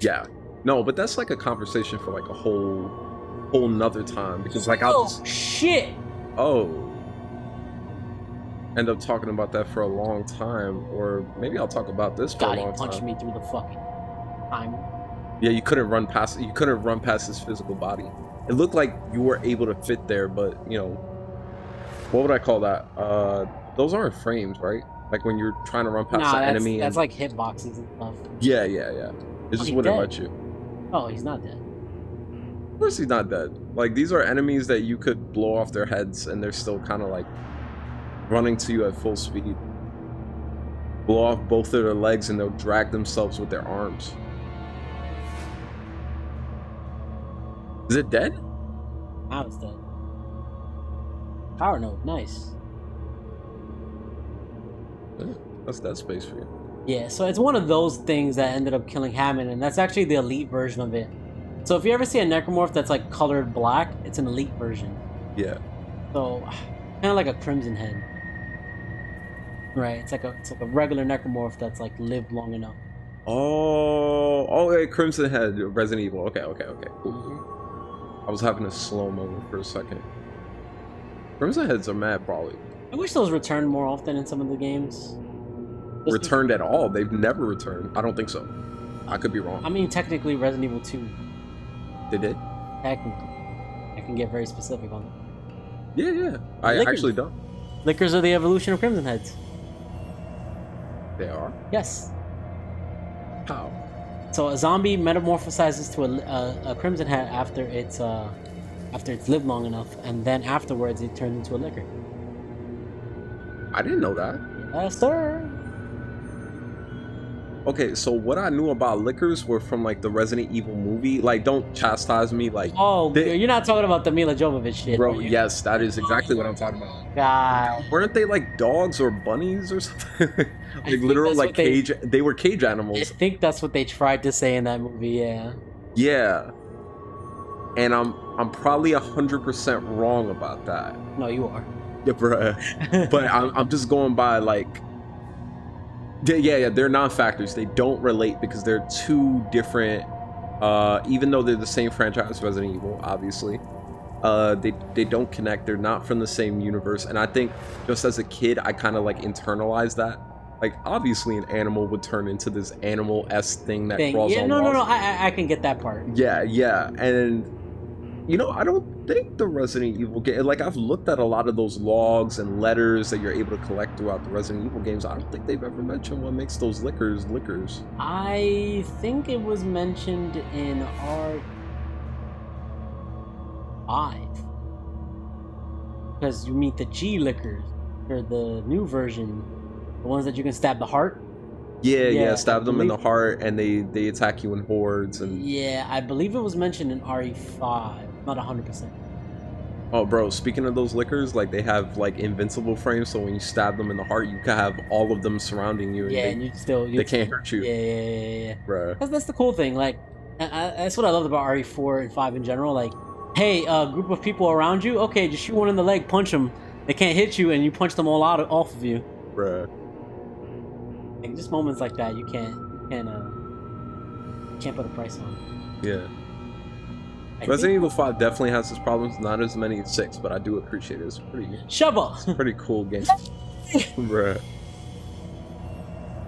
yeah. No, but that's like a conversation for like a whole nother time because like I'll Oh, just shit! end up talking about that for a long time, or maybe I'll talk about this for God, a he long punched time. me through the fucking time. Yeah, you couldn't run past his physical body. It looked like you were able to fit there, but you know, what would I call that? Those aren't frames, right? Like when you're trying to run past Nah, the enemy. that's and like hitboxes and stuff. yeah. It just he's wouldn't dead. let you. Oh, he's not dead. Of course he's not dead. Like these are enemies that you could blow off their heads and they're still kind of like running to you at full speed. Blow off both of their legs and they'll drag themselves with their arms. Is it dead? Now it's dead. Power node, nice. Yeah, that's Dead Space for you. Yeah, so it's one of those things that ended up killing Hammond, and that's actually the elite version of it. So if you ever see a necromorph that's like colored black, it's an elite version. Yeah. So kind of like a crimson head. Right, it's like a regular necromorph that's like lived long enough. Oh, yeah, Crimson Head, Resident Evil. Okay, cool. Mm-hmm. I was having a slow moment for a second. Crimson Heads are mad brawly. I wish those returned more often in some of the games. Returned at all? They've never returned. I don't think so. I could be wrong. I mean, technically, Resident Evil 2. They did? Technically. I can get very specific on that. Yeah. I Lickers. actually don't. Lickers are the evolution of Crimson Heads. They are? Yes. How? So a zombie metamorphosizes to a Crimson Head after it's lived long enough, and then afterwards it turns into a liquor. I didn't know that. Yes, sir. Okay, so what I knew about liquors were from like the Resident Evil movie. Like, don't chastise me. Like, Oh, you're not talking about the Mila Jovovich shit, bro, are you? yes, that is exactly what I'm talking about. God. Weren't they like dogs or bunnies or something? think Like literal that's like what they- cage. They were cage I animals. think that's what they tried to say in that movie. Yeah. Yeah. And I'm probably 100% wrong about that. No, you are. Yeah, bruh. But I'm just going by like. Yeah, they're non-factors. They don't relate because they're two different. Even though they're the same franchise, Resident Evil, obviously, they don't connect. They're not from the same universe. And I think just as a kid, I kind of like internalized that. Like, obviously, an animal would turn into this animal-esque thing that crawls Yeah, on no. walls. I can get that part. Yeah, and you know, I don't think the Resident Evil game, like I've looked at a lot of those logs and letters that you're able to collect throughout the Resident Evil games. I don't think they've ever mentioned what makes those liquors. I think it was mentioned in R5. Because you meet the G liquors, or the new version, the ones that you can stab the heart. Yeah, I stab them in the believe- heart and they attack you in hordes and Yeah, I believe it was mentioned in RE5. Not 100%. Oh, bro, speaking of those liquors, like they have like invincible frames, so when you stab them in the heart, you can have all of them surrounding you, and Yeah, and you they can't hurt you, yeah. bruh. That's the cool thing. Like, that's what I loved about RE4 and 5 in general. Like, hey, a group of people around you, okay, just shoot one in the leg, punch them. They can't hit you, and you punch them all out off of you. Bruh. Like, just moments like that, you can't put a price on. Yeah. I Resident think Evil 5 definitely has its problems, not as many as 6, but I do appreciate it. It's Shovel. pretty cool game. Bruh.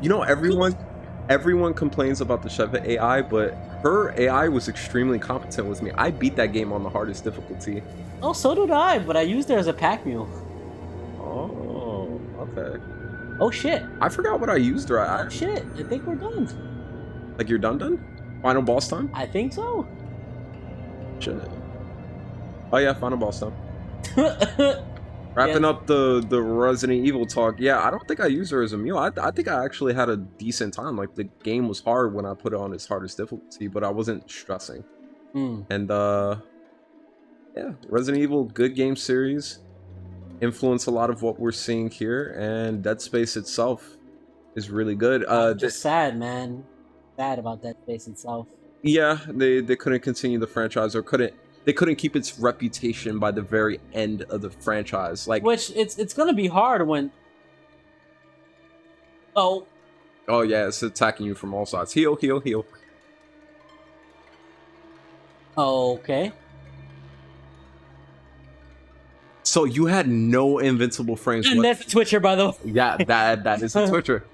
You know, everyone complains about the Sheva AI, but her AI was extremely competent with me. I beat that game on the hardest difficulty. Oh, so did I, but I used her as a pack mule. Oh, okay. Oh shit. I forgot what I used her at. Oh shit. I think we're done. Like, you're done? Final boss time? I think so. Shit. Oh yeah, final boss time. Wrapping up the Resident Evil talk. Yeah, I don't think I used her as a mule. I think I actually had a decent time. Like, the game was hard when I put it on its hardest difficulty, but I wasn't stressing. And yeah, Resident Evil, good game series, influence a lot of what we're seeing here, and Dead Space itself is really good. Just sad, man. Sad about Dead Space itself. Yeah, they couldn't continue the franchise, or they couldn't keep its reputation by the very end of the franchise. Like, which it's gonna be hard when. Oh yeah, it's attacking you from all sides. Heal, heal, heal. okay. So you had no invincible frames. And that's a Twitcher, by the way. Yeah, that is a Twitcher.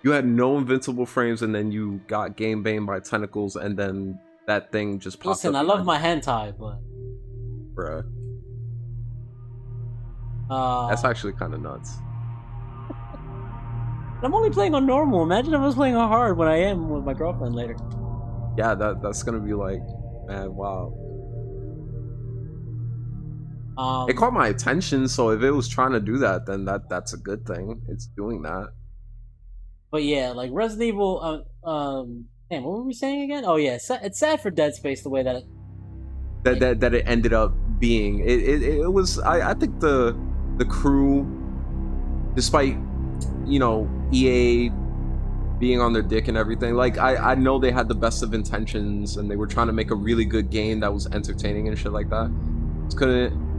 You had no invincible frames, and then you got game banged by tentacles, and then that thing just popped Listen, up. I love my hentai, but Bruh. That's actually kind of nuts. I'm only playing on normal. Imagine if I was playing on hard when I am with my girlfriend later. Yeah, that's gonna be like, man, wow. It caught my attention, so if it was trying to do that, then that's a good thing. It's doing that. But yeah, like Resident Evil. Damn, what were we saying again? Oh yeah, it's sad for Dead Space the way that that it ended up being. It was. I think the crew, despite, you know, EA being on their dick and everything, like I know they had the best of intentions and they were trying to make a really good game that was entertaining and shit like that. Just couldn't.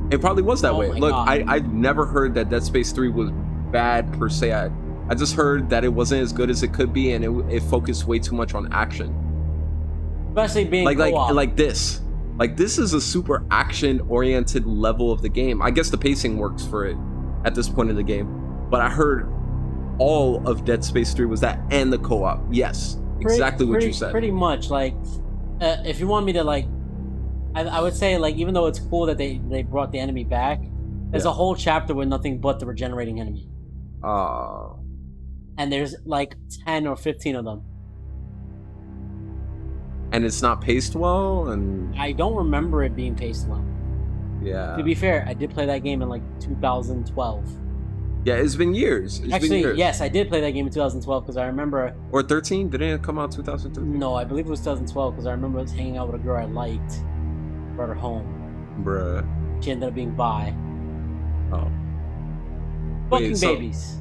It probably was that way. Look, I've never heard that Dead Space 3 was bad per se. I just heard that it wasn't as good as it could be, and it focused way too much on action. especially being like this. Like, this is a super action-oriented level of the game. I guess the pacing works for it at this point in the game. But I heard all of Dead Space 3 was that, and the co-op. Yes, exactly what you said. Pretty much. Like, if you want me to, like, I would say, like, even though it's cool that they brought the enemy back, there's a whole chapter with nothing but the regenerating enemy. And there's like 10 or 15 of them. And it's not paced well, and I don't remember it being paced well. Yeah. To be fair, I did play that game in like 2012. Yeah, it's been years. Yes, I did play that game in 2012 because I remember. Or 13? Didn't it come out 2013? No, I believe it was 2012 because I remember I was hanging out with a girl I liked. Brought her home. Bruh. She ended up being bi. Oh. Fucking babies.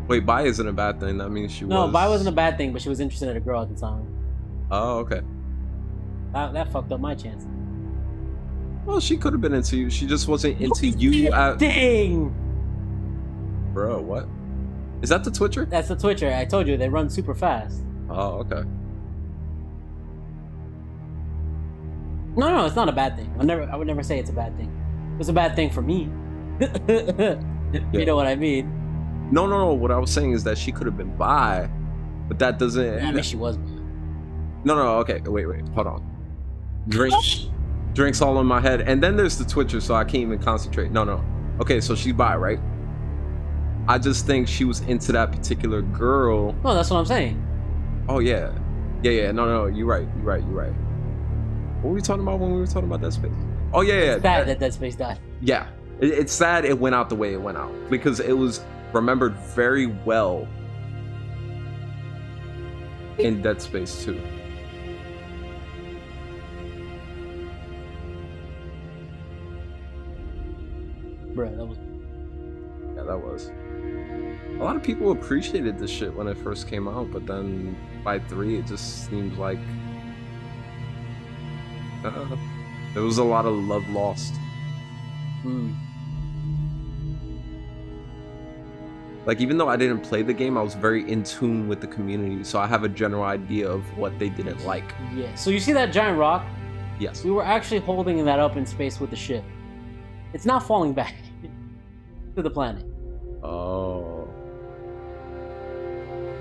Wait, bi isn't a bad thing. That means she was. No, bi wasn't a bad thing, but she was interested in a girl at the time. Oh, okay. That fucked up my chances. Well, she could have been into you. She just wasn't into you. Dang! Bro, what? Is that the Twitcher? That's the Twitcher. I told you, they run super fast. Oh, okay. No, it's not a bad thing. I would never say it's a bad thing. It's a bad thing for me. You know what I mean? No. What I was saying is that she could have been bi, but that doesn't. I mean, she was. No. Okay. Wait. Hold on. Drinks all in my head, and then there's the Twitcher, so I can't even concentrate. No. Okay, so she's bi, right? I just think she was into that particular girl. No, that's what I'm saying. Oh yeah. No. You're right. What were we talking about when we were talking about Dead Space? Oh yeah. It's sad that Dead Space died. Yeah, it's sad it went out the way it went out because it was remembered very well in Dead Space 2. Bro, that was. Yeah, that was. A lot of people appreciated this shit when it first came out, but then by 3, it just seems like there was a lot of love lost. Like, even though I didn't play the game, I was very in tune with the community, so I have a general idea of what they didn't like. Yeah. So you see that giant rock? Yes. We were actually holding that up in space with the ship. It's not falling back to the planet. Oh.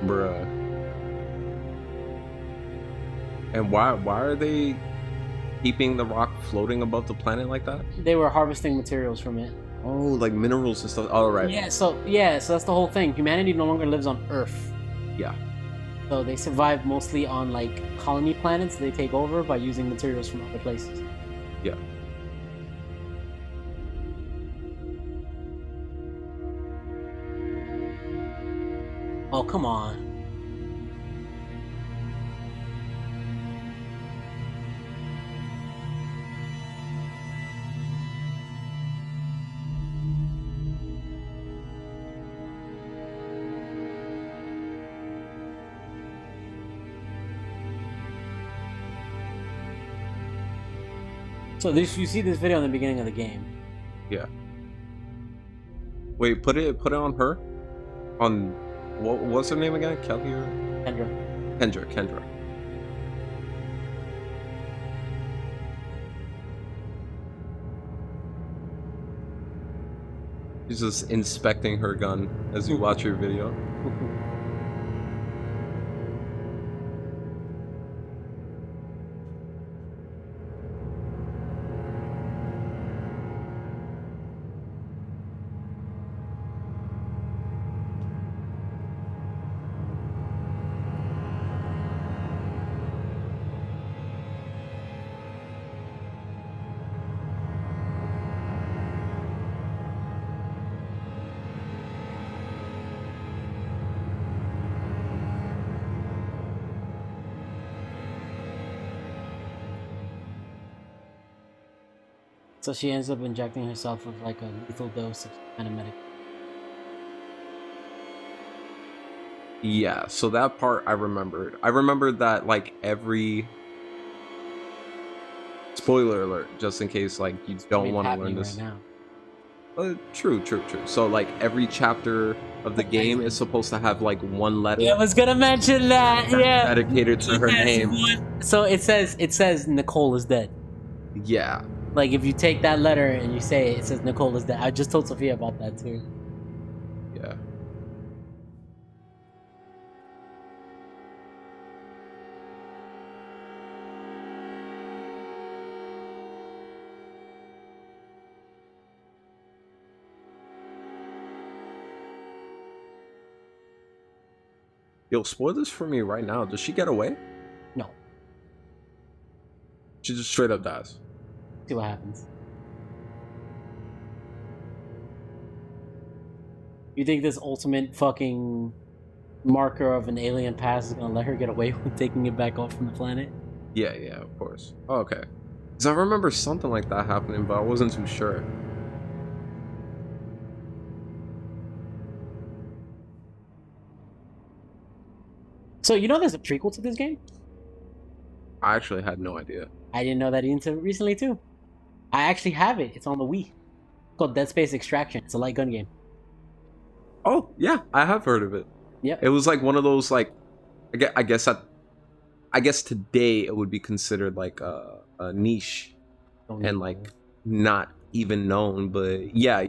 Bruh. And why are they keeping the rock floating above the planet like that? They were harvesting materials from it. Oh, like minerals and stuff. All right. Yeah, so that's the whole thing. Humanity no longer lives on Earth. Yeah. So they survive mostly on like colony planets they take over by using materials from other places. Yeah. Oh, come on. So this, you see this video in the beginning of the game. Yeah. Wait, put it on her? On what's her name again? Kelly or Kendra. She's just inspecting her gun as you watch your video. So she ends up injecting herself with like a lethal dose of animatic. Yeah, so that part I remembered. I remembered that like every spoiler alert, just in case like you don't want to learn this. Right now. True. So like every chapter of the game is supposed to have like one letter. Yeah, I was gonna mention that. Yeah. Dedicated to her name. So it says Nicole is dead. Yeah. Like if you take that letter and you say it says Nicole is dead. I just told Sophia about that too. Yeah. Yo, spoil this for me right now. Does she get away? No. She just straight up dies. See what happens. You think this ultimate fucking marker of an alien past is gonna let her get away with taking it back off from the planet? Yeah, of course. Oh, okay. Because I remember something like that happening, but I wasn't too sure. So you know there's a prequel to this game? I actually had no idea. I didn't know that until recently too. I actually have it. It's on the Wii. It's called Dead Space Extraction. It's a light gun game. Oh, yeah, I have heard of it. Yep. It was like one of those like I guess today it would be considered like a niche and like not even known, but yeah.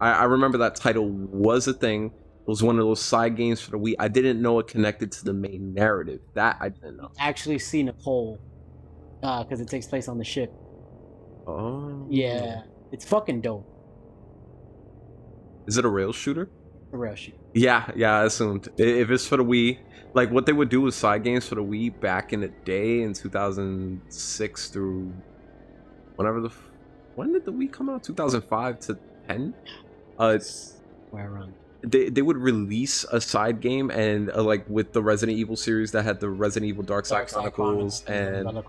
I remember that title was a thing. It was one of those side games for the Wii. I didn't know it connected to the main narrative. That I didn't know. Actually see Nicole because it takes place on the ship. Oh. Yeah. It's fucking dope. Is it a rail shooter? A rail shooter. Yeah, I assumed. If it's for the Wii, like what they would do with side games for the Wii back in the day in 2006 through when did the Wii come out? 2005 to 10? It's where I run. They would release a side game and like with the Resident Evil series that had the Resident Evil Dark Side Chronicles and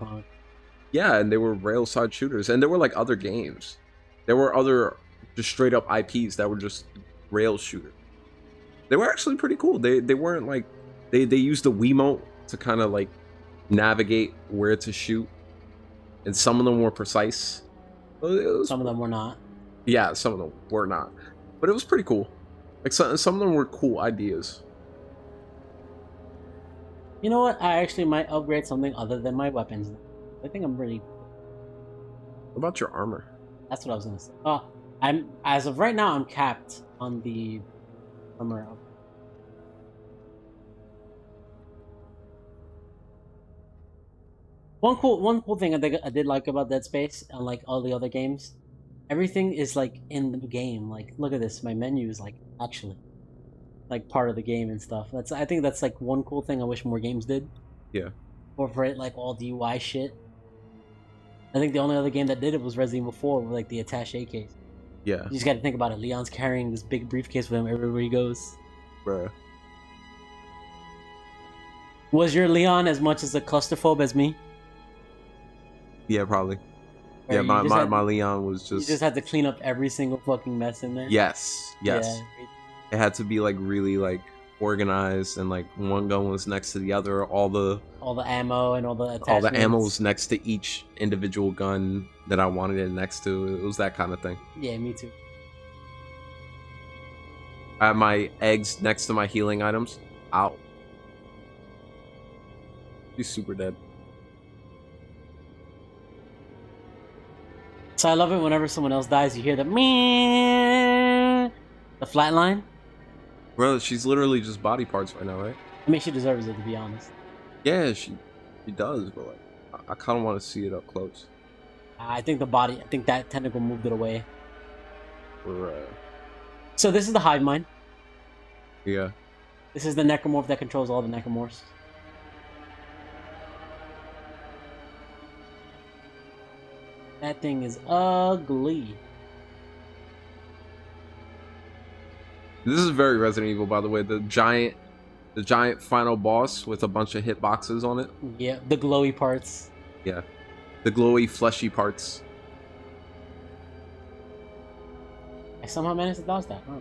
yeah, and they were rail side shooters and there were like other games. There were other just straight up IPs that were just rail shooter. They were actually pretty cool. They weren't like they used the Wiimote to kind of like navigate where to shoot, and some of them were precise. Some of them were not. Yeah, some of them were not, but it was pretty cool. Like some of them were cool ideas. You know what? I actually might upgrade something other than my weapons. I think I'm really. What about your armor? That's what I was gonna say. I'm as of right now, I'm capped on the armor. One cool thing I did like about Dead Space, unlike all the other games, everything is like in the game. Like, look at this, my menu is like actually like part of the game and stuff. I think that's like one cool thing I wish more games did. Yeah. Or for it like all DUI shit. I think the only other game that did it was Resident Evil 4 with like the attaché case. Yeah. You just got to think about it. Leon's carrying this big briefcase with him everywhere he goes. Bruh. Was your Leon as much as a clusterphobe as me? Yeah, probably. Or Yeah, you my Leon was You just. just had to clean up every single fucking mess in there. Yes. Yeah. It had to be like really like organized, and like one gun was next to the other. All the ammo and all the attachments. all the ammo was next to each individual gun that I wanted it next to. It was that kind of thing. Yeah, me too. I had my eggs next to my healing items. Ow. He's super dead. So I love it whenever someone else dies, you hear the meh, the flat line. Bro, she's literally just body parts right now, right? I mean, she deserves it, to be honest. Yeah, she does, but like, I kind of want to see it up close. I think that tentacle moved it away. Right. So this is the hive mind. Yeah. This is the necromorph that controls all the necromorphs. That thing is ugly. This is very Resident Evil, by the way. The giant final boss with a bunch of hitboxes on it. Yeah, the glowy parts. Yeah. The glowy, fleshy parts. I somehow managed to dodge that. Oh.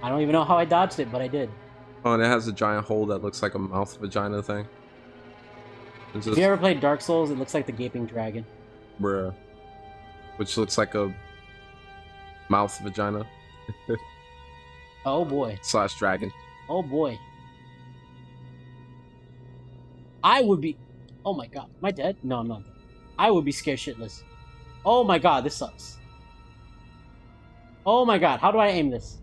I don't even know how I dodged it, but I did. Oh, and it has a giant hole that looks like a mouth vagina thing. It's If just, you ever played Dark Souls, it looks like the Gaping Dragon. bruh. Which looks like a mouth vagina. Oh boy. / dragon. Oh boy. I would be... Oh my god. Am I dead? No, I'm not. I would be scared shitless. Oh my god, this sucks. Oh my god, how do I aim this?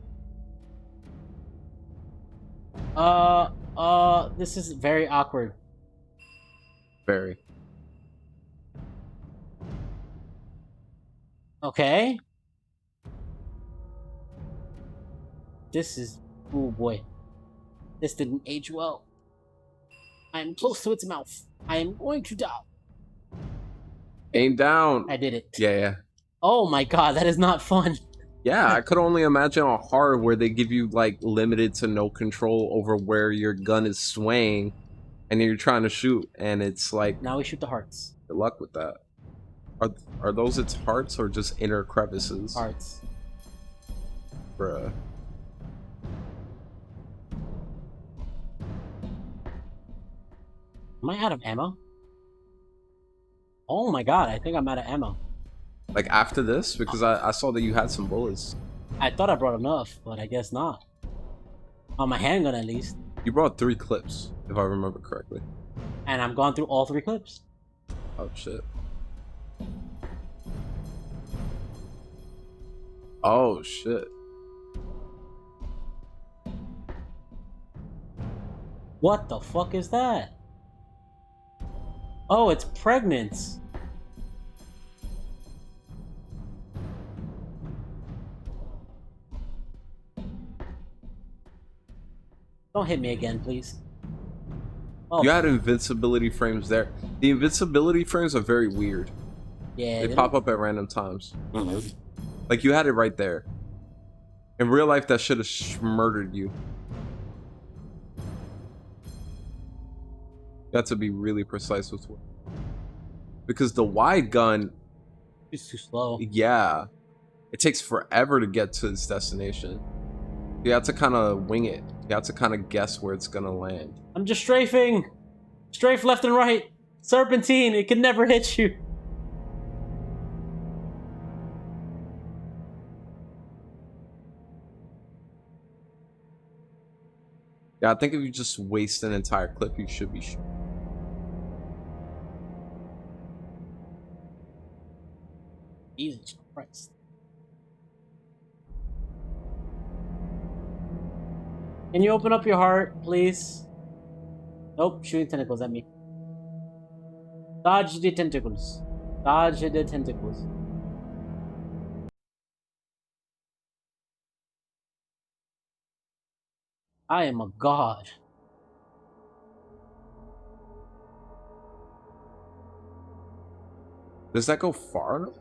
This is very awkward. Very. Okay. This is... Oh boy. This didn't age well. I'm close to its mouth. I am going to die. Aim down. I did it. Yeah. Oh my god, that is not fun. Yeah, I could only imagine a horror where they give you like limited to no control over where your gun is swaying and you're trying to shoot, and it's like, Now we shoot the hearts. good luck with that. Are those its hearts or just inner crevices? Hearts. Bruh. Am I out of ammo? Oh my god, I think I'm out of ammo. Like after this? Because I saw that you had some bullets. I thought I brought enough, but I guess not. On my handgun, at least. You brought 3 clips, if I remember correctly. And I'm gone through all 3 clips. Oh shit. Oh shit. What the fuck is that? Oh, it's pregnant. Don't hit me again, please. Oh, You had invincibility frames there. The invincibility frames are very weird. yeah. They pop up at random times. Like you had it right there. In real life, that should have murdered you. You have to be really precise with what. Because the wide gun, It's too slow. yeah. it takes forever to get to its destination. You have to kind of wing it. You have to kind of guess where it's gonna land. I'm just strafing. Strafe left and right. Serpentine, it can never hit you. Yeah, I think if you just waste an entire clip, you should be sure. Jesus Christ. Can you open up your heart, please? Nope, shooting tentacles at me. Dodge the tentacles. Dodge the tentacles. I am a god. Does that go far enough?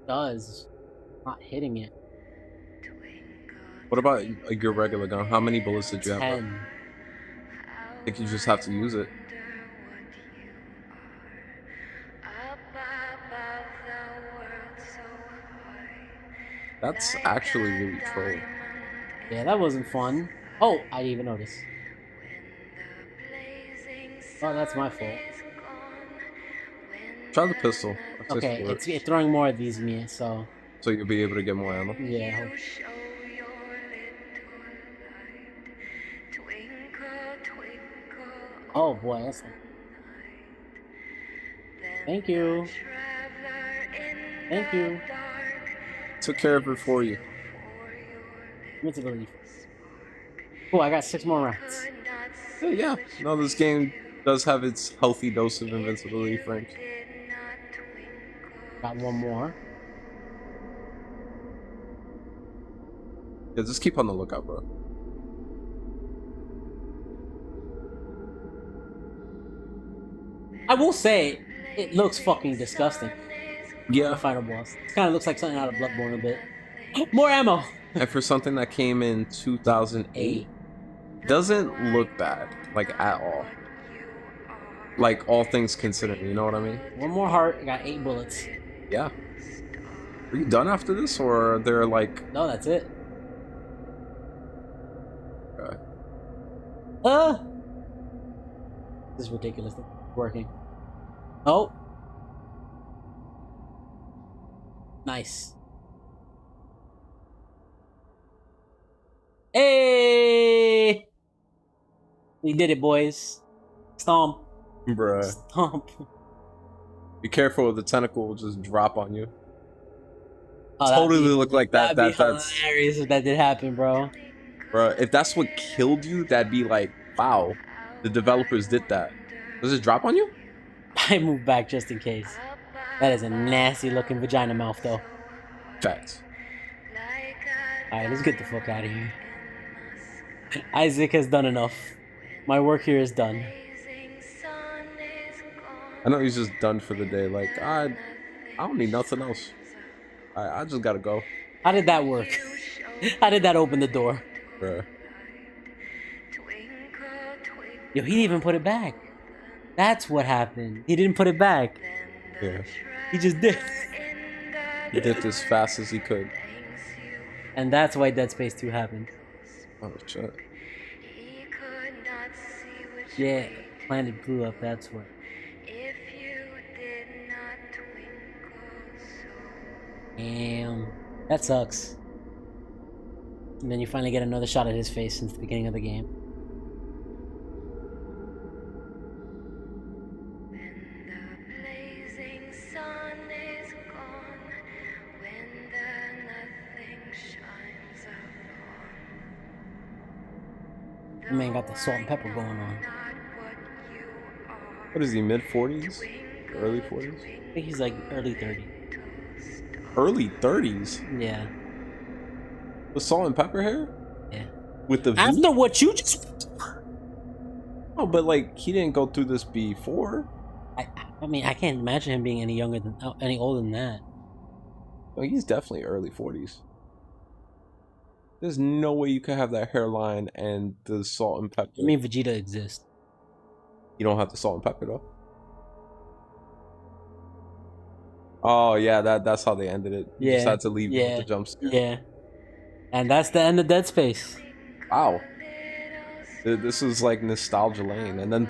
Does. Not hitting it. What about your regular gun? How many bullets did you have left? 10. I think you just have to use it. That's actually really troll. Yeah, that wasn't fun. Oh, I didn't even notice. Oh, that's my fault. Try the pistol. Okay, it's throwing more of these me, so So you'll be able to get more ammo. yeah. Oh boy, that's like... Thank you. Thank you. Took care of it for you. Invincibility. Oh, I got 6 more rounds. Yeah. No, this game does have its healthy dose of invincibility frames. Got 1 more. Yeah, just keep on the lookout, bro. I will say, it looks fucking disgusting. Yeah. The final boss. It kind of looks like something out of Bloodborne a bit. More ammo! And for something that came in 2008, doesn't look bad, like, at all. Like, all things considered, you know what I mean? 1 more heart, I got 8 bullets. Yeah. Are you done after this, or are there, like... No, that's it. Okay. This is ridiculous. It's working. Oh. Nice. Hey! We did it, boys. Stomp. Bruh. Stomp. Be careful, the tentacle will just drop on you. Oh, Totally look like that. That'd be hilarious if that did happen, bro. Bruh, if that's what killed you, that'd be like, wow, the developers did that. Does it drop on you? I moved back just in case. That is a nasty looking vagina mouth, though. Facts. Alright, let's get the fuck out of here. Isaac has done enough. My work here is done. I know he's just done for the day. Like, I don't need nothing else. I just gotta go. How did that work? How did that open the door? Bruh. Yo, he didn't even put it back. That's what happened. He didn't put it back. Yeah. He just did. He dipped as fast as he could. And that's why Dead Space 2 happened. Oh, shit. Yeah, planet blew up, that's what. Damn. That sucks. And then you finally get another shot at his face since the beginning of the game. The man got the salt and pepper going on. What is he, mid-40s? Early 40s? I think he's like early 30s. Early 30s? Yeah. With salt and pepper hair? Yeah. With the V? After what you just... Oh, but like, he didn't go through this before. I mean, I can't imagine him being any younger than... any older than that. Oh, he's definitely early 40s. There's no way you could have that hairline and the salt and pepper. I mean, Vegeta exists. You don't have the salt and pepper, though. Oh yeah, that's how they ended it. You just Yeah, had to leave with the yeah, jump scare. yeah. And that's the end of Dead Space. Wow. This is like nostalgia lane, and then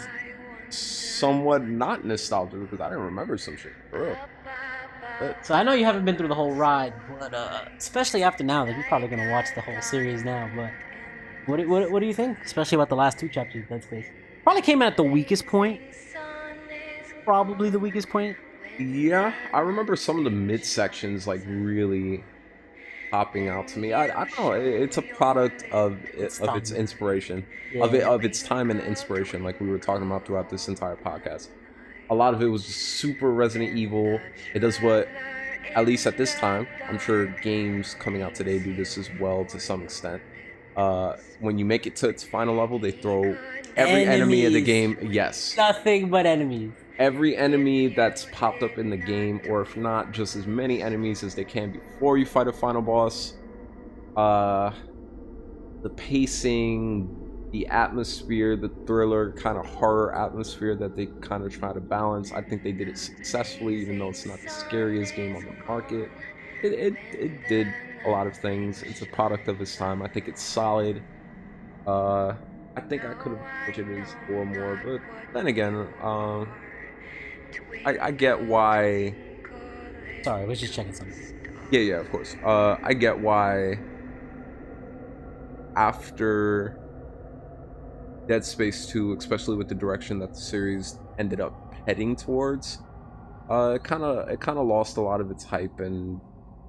somewhat not nostalgia because I didn't remember some shit. For real. So I know you haven't been through the whole ride, but especially after now, like you're probably gonna watch the whole series now. But what do you think, especially about the last two chapters of Dead Space? Probably came in at the weakest point. Probably the weakest point. Yeah, I remember some of the mid sections like really popping out to me. I don't know. It's a product It's of its time. inspiration, Yeah. of its time and inspiration, like we were talking about throughout this entire podcast. A lot of it was just super Resident Evil. It does what, at least at this time, I'm sure games coming out today do this as well to some extent. When you make it to its final level, they throw every enemy of the Enemies. game. Yes, Nothing but enemies. every enemy that's popped up in the game, or if not, just as many enemies as they can before you fight a final boss. Uh, the pacing, the atmosphere, the thriller kind of horror atmosphere that they kind of try to balance. I think they did it successfully, even though it's not the scariest game on the market. It did a lot of things. It's a product of its time. I think it's solid. I think I could have budgeted it for more, but then again, I get why. Sorry, I was just checking something. Yeah, of course. I get why after Dead Space 2, especially with the direction that the series ended up heading towards, it kind of lost a lot of its hype and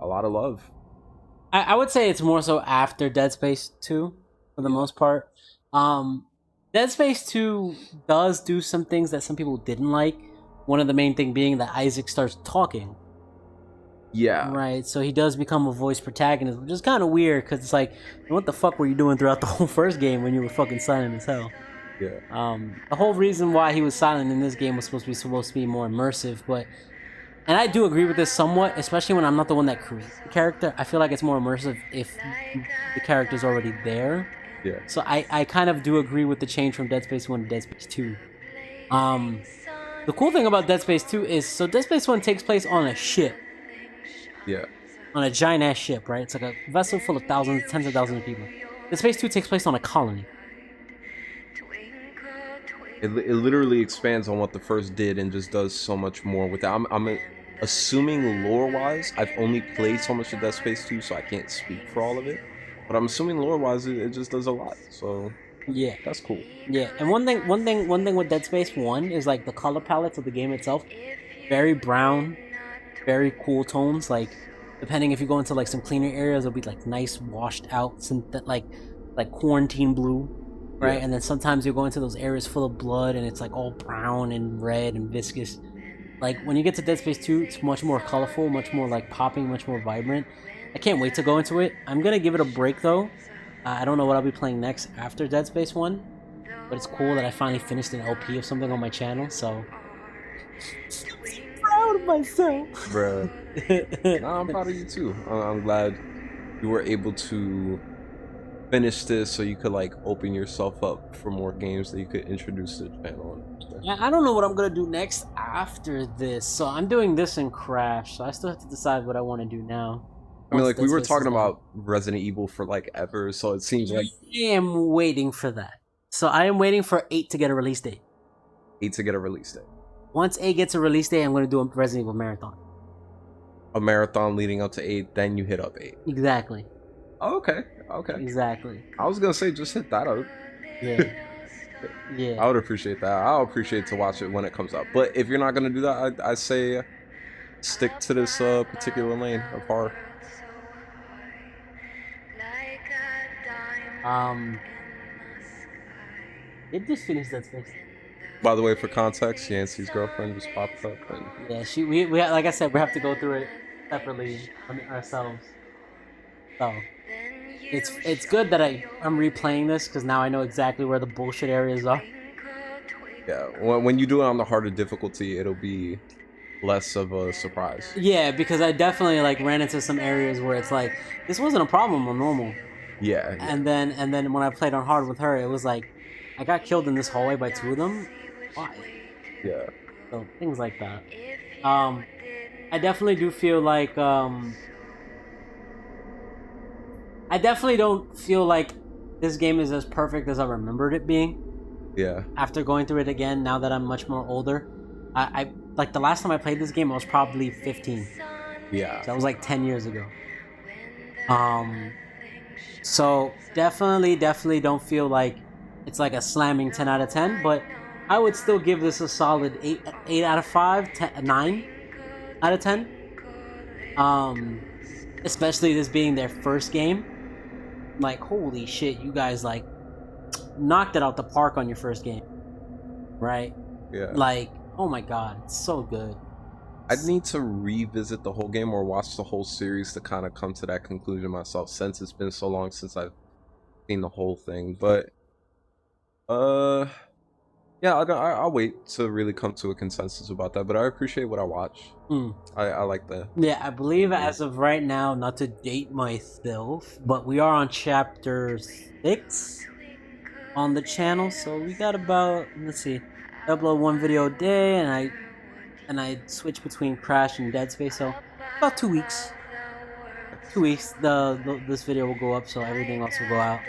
a lot of love. I would say it's more so after Dead Space 2 for the most part. Dead Space 2 does do some things that some people didn't like. One of the main thing being that Isaac starts talking. Yeah, Right, so he does become a voice protagonist, which is kind of weird because it's like, what the fuck were you doing throughout the whole first game when you were fucking silent as hell? yeah, The whole reason why he was silent in this game was supposed to be more immersive, but and I do agree with this somewhat, especially when I'm not the one that creates the character. I feel like it's more immersive if the character's already there. yeah, So I kind of do agree with the change from Dead Space 1 to Dead Space 2. Um, the cool thing about Dead Space 2 is so Dead Space 1 takes place on a ship, yeah. on a giant ass ship, right? It's like a vessel full of thousands, tens of thousands of people. Dead Space 2 takes place on a colony. It literally expands on what the first did and just does so much more with that. I'm assuming lore wise, I've only played so much of Dead Space 2, so I can't speak for all of it. But I'm assuming lore wise, it just does a lot. So Yeah. that's cool. Yeah, and one thing with Dead Space 1 is like the color palettes of the game itself, very brown, very cool tones. Like, depending if you go into like some cleaner areas, it'll be like nice washed out, like quarantine blue, right? Yeah. And then sometimes you'll go into those areas full of blood, and it's like all brown and red and viscous. Like when you get to Dead Space 2, it's much more colorful, much more like popping, much more vibrant. I can't wait to go into it. I'm gonna give it a break though. I don't know what I'll be playing next after Dead Space 1, but it's cool that I finally finished an LP of something on my channel, so I'm proud of myself. Bruh. Nah, I'm proud of you too. I'm glad you were able to finish this so you could like open yourself up for more games that you could introduce to the channel. Yeah, I don't know what I'm gonna do next after this. So I'm doing this in Crash, so I still have to decide what I want to do now. I mean, once like we Dead were Space is talking done. about Resident Evil for like ever, so it seems like I am waiting for that. So I am waiting for 8 to get a release date. 8 to get a release date. Once 8 gets a release date, I'm gonna do a Resident Evil marathon. A marathon leading up to 8, then you hit up 8. Exactly. Oh, okay. Exactly. I was gonna say just hit that up. Yeah. Yeah. I would appreciate that. I'll appreciate to watch it when it comes out. But if you're not gonna do that, I say stick to this particular lane of horror. It just finished Dead Space. By the way, for context, Yancey's girlfriend just popped up, and Yeah, we like I said, we have to go through it separately ourselves. So it's good that I'm replaying this because now I know exactly where the bullshit areas are. yeah, when you do it on the harder difficulty, it'll be less of a surprise. Yeah, because I definitely like ran into some areas where it's like this wasn't a problem on normal. Yeah. And then when I played on hard with her, it was like I got killed in this hallway by 2 of them. Why? Yeah. So things like that. I definitely do feel like I definitely don't feel like this game is as perfect as I remembered it being. Yeah. After going through it again, now that I'm much more older, I like the last time I played this game, I was probably 15, Yeah. so that was like 10 years ago. So definitely don't feel like it's like a slamming 10 out of 10, but I would still give this a solid 8 out of 5, 9 out of 10. Especially this being their first game. Like, holy shit, you guys like knocked it out the park on your first game, right? Yeah. Like, oh my god, it's so good. I'd need to revisit the whole game or watch the whole series to kind of come to that conclusion myself, since it's been so long since I've seen the whole thing. But yeah, I'll wait to really come to a consensus about that. But I appreciate what I watch. I like that. Yeah, I believe as of right now, not to date myself, but we are on chapter 6 on the channel, so we got about, let's see, I upload one video a day, and I switch between Crash and Dead Space, so about 2 weeks. 2 weeks, this video will go up, so everything else will go out.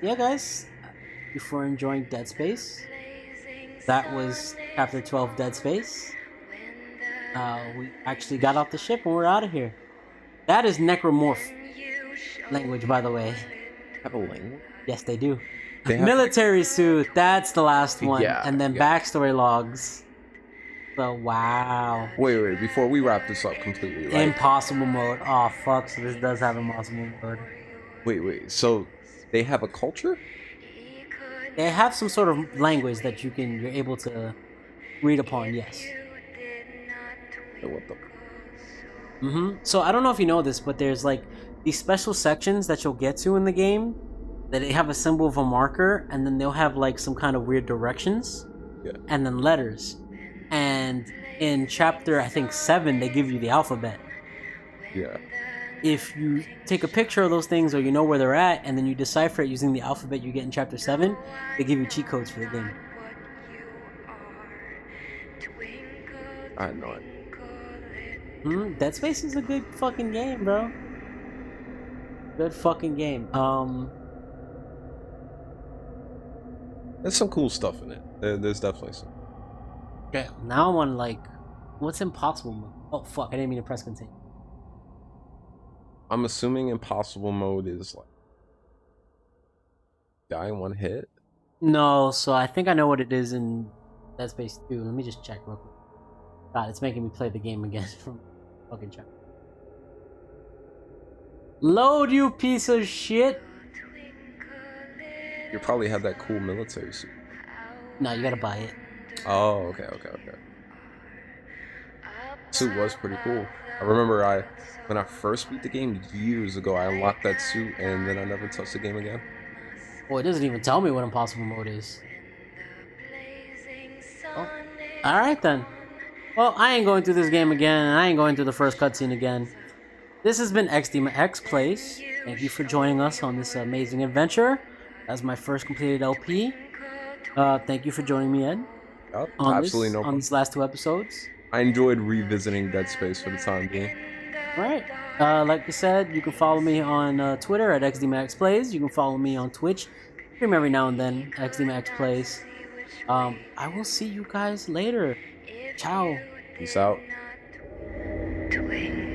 Yeah, guys, before enjoying Dead Space, that was chapter 12, Dead Space. We actually got off the ship and we're out of here. That is necromorph language, by the way. Have a language? Yes, they do. They have, military suit. That's the last one. Yeah, and then backstory logs. So wow. Wait. Before we wrap this up completely, like, impossible mode. Oh fuck. So this does have impossible mode. Wait. So they have a culture? They have some sort of language that you're able to read upon. Yes. What the? So I don't know if you know this, but there's like these special sections that you'll get to in the game that they have a symbol of a marker, and then they'll have like some kind of weird directions, and then letters. And in chapter, I think 7, they give you the alphabet. Yeah. If you take a picture of those things, or you know where they're at, and then you decipher it using the alphabet you get in chapter 7, they give you cheat codes for the game. I had no idea. Dead Space is a good fucking game, bro. Good fucking game. There's some cool stuff in it. There's definitely some. Okay, now I'm on like, what's impossible mode? Oh fuck, I didn't mean to press continue. I'm assuming impossible mode is like die in one hit. No, so I think I know what it is in Dead Space 2. Let me just check real quick. God, it's making me play the game again from fucking check. Load, you piece of shit! You probably have that cool military suit. No, you gotta buy it. Oh, okay. Suit was pretty cool. I remember when I first beat the game years ago, I unlocked that suit and then I never touched the game again. Well, it doesn't even tell me what impossible mode is. Oh. Alright then. Well, I ain't going through this game again, and I ain't going through the first cutscene again. This has been xDemax Plays. Thank you for joining us on this amazing adventure. That's my first completed LP. Thank you for joining me, Ed. Yep, on absolutely this, no on problem. these last 2 episodes. I enjoyed revisiting Dead Space for the time being. Alright. Like I said, you can follow me on Twitter at xDemax Plays. You can follow me on Twitch. Stream every now and then, xDemax Plays. I will see you guys later. Ciao. Peace out. Twinkle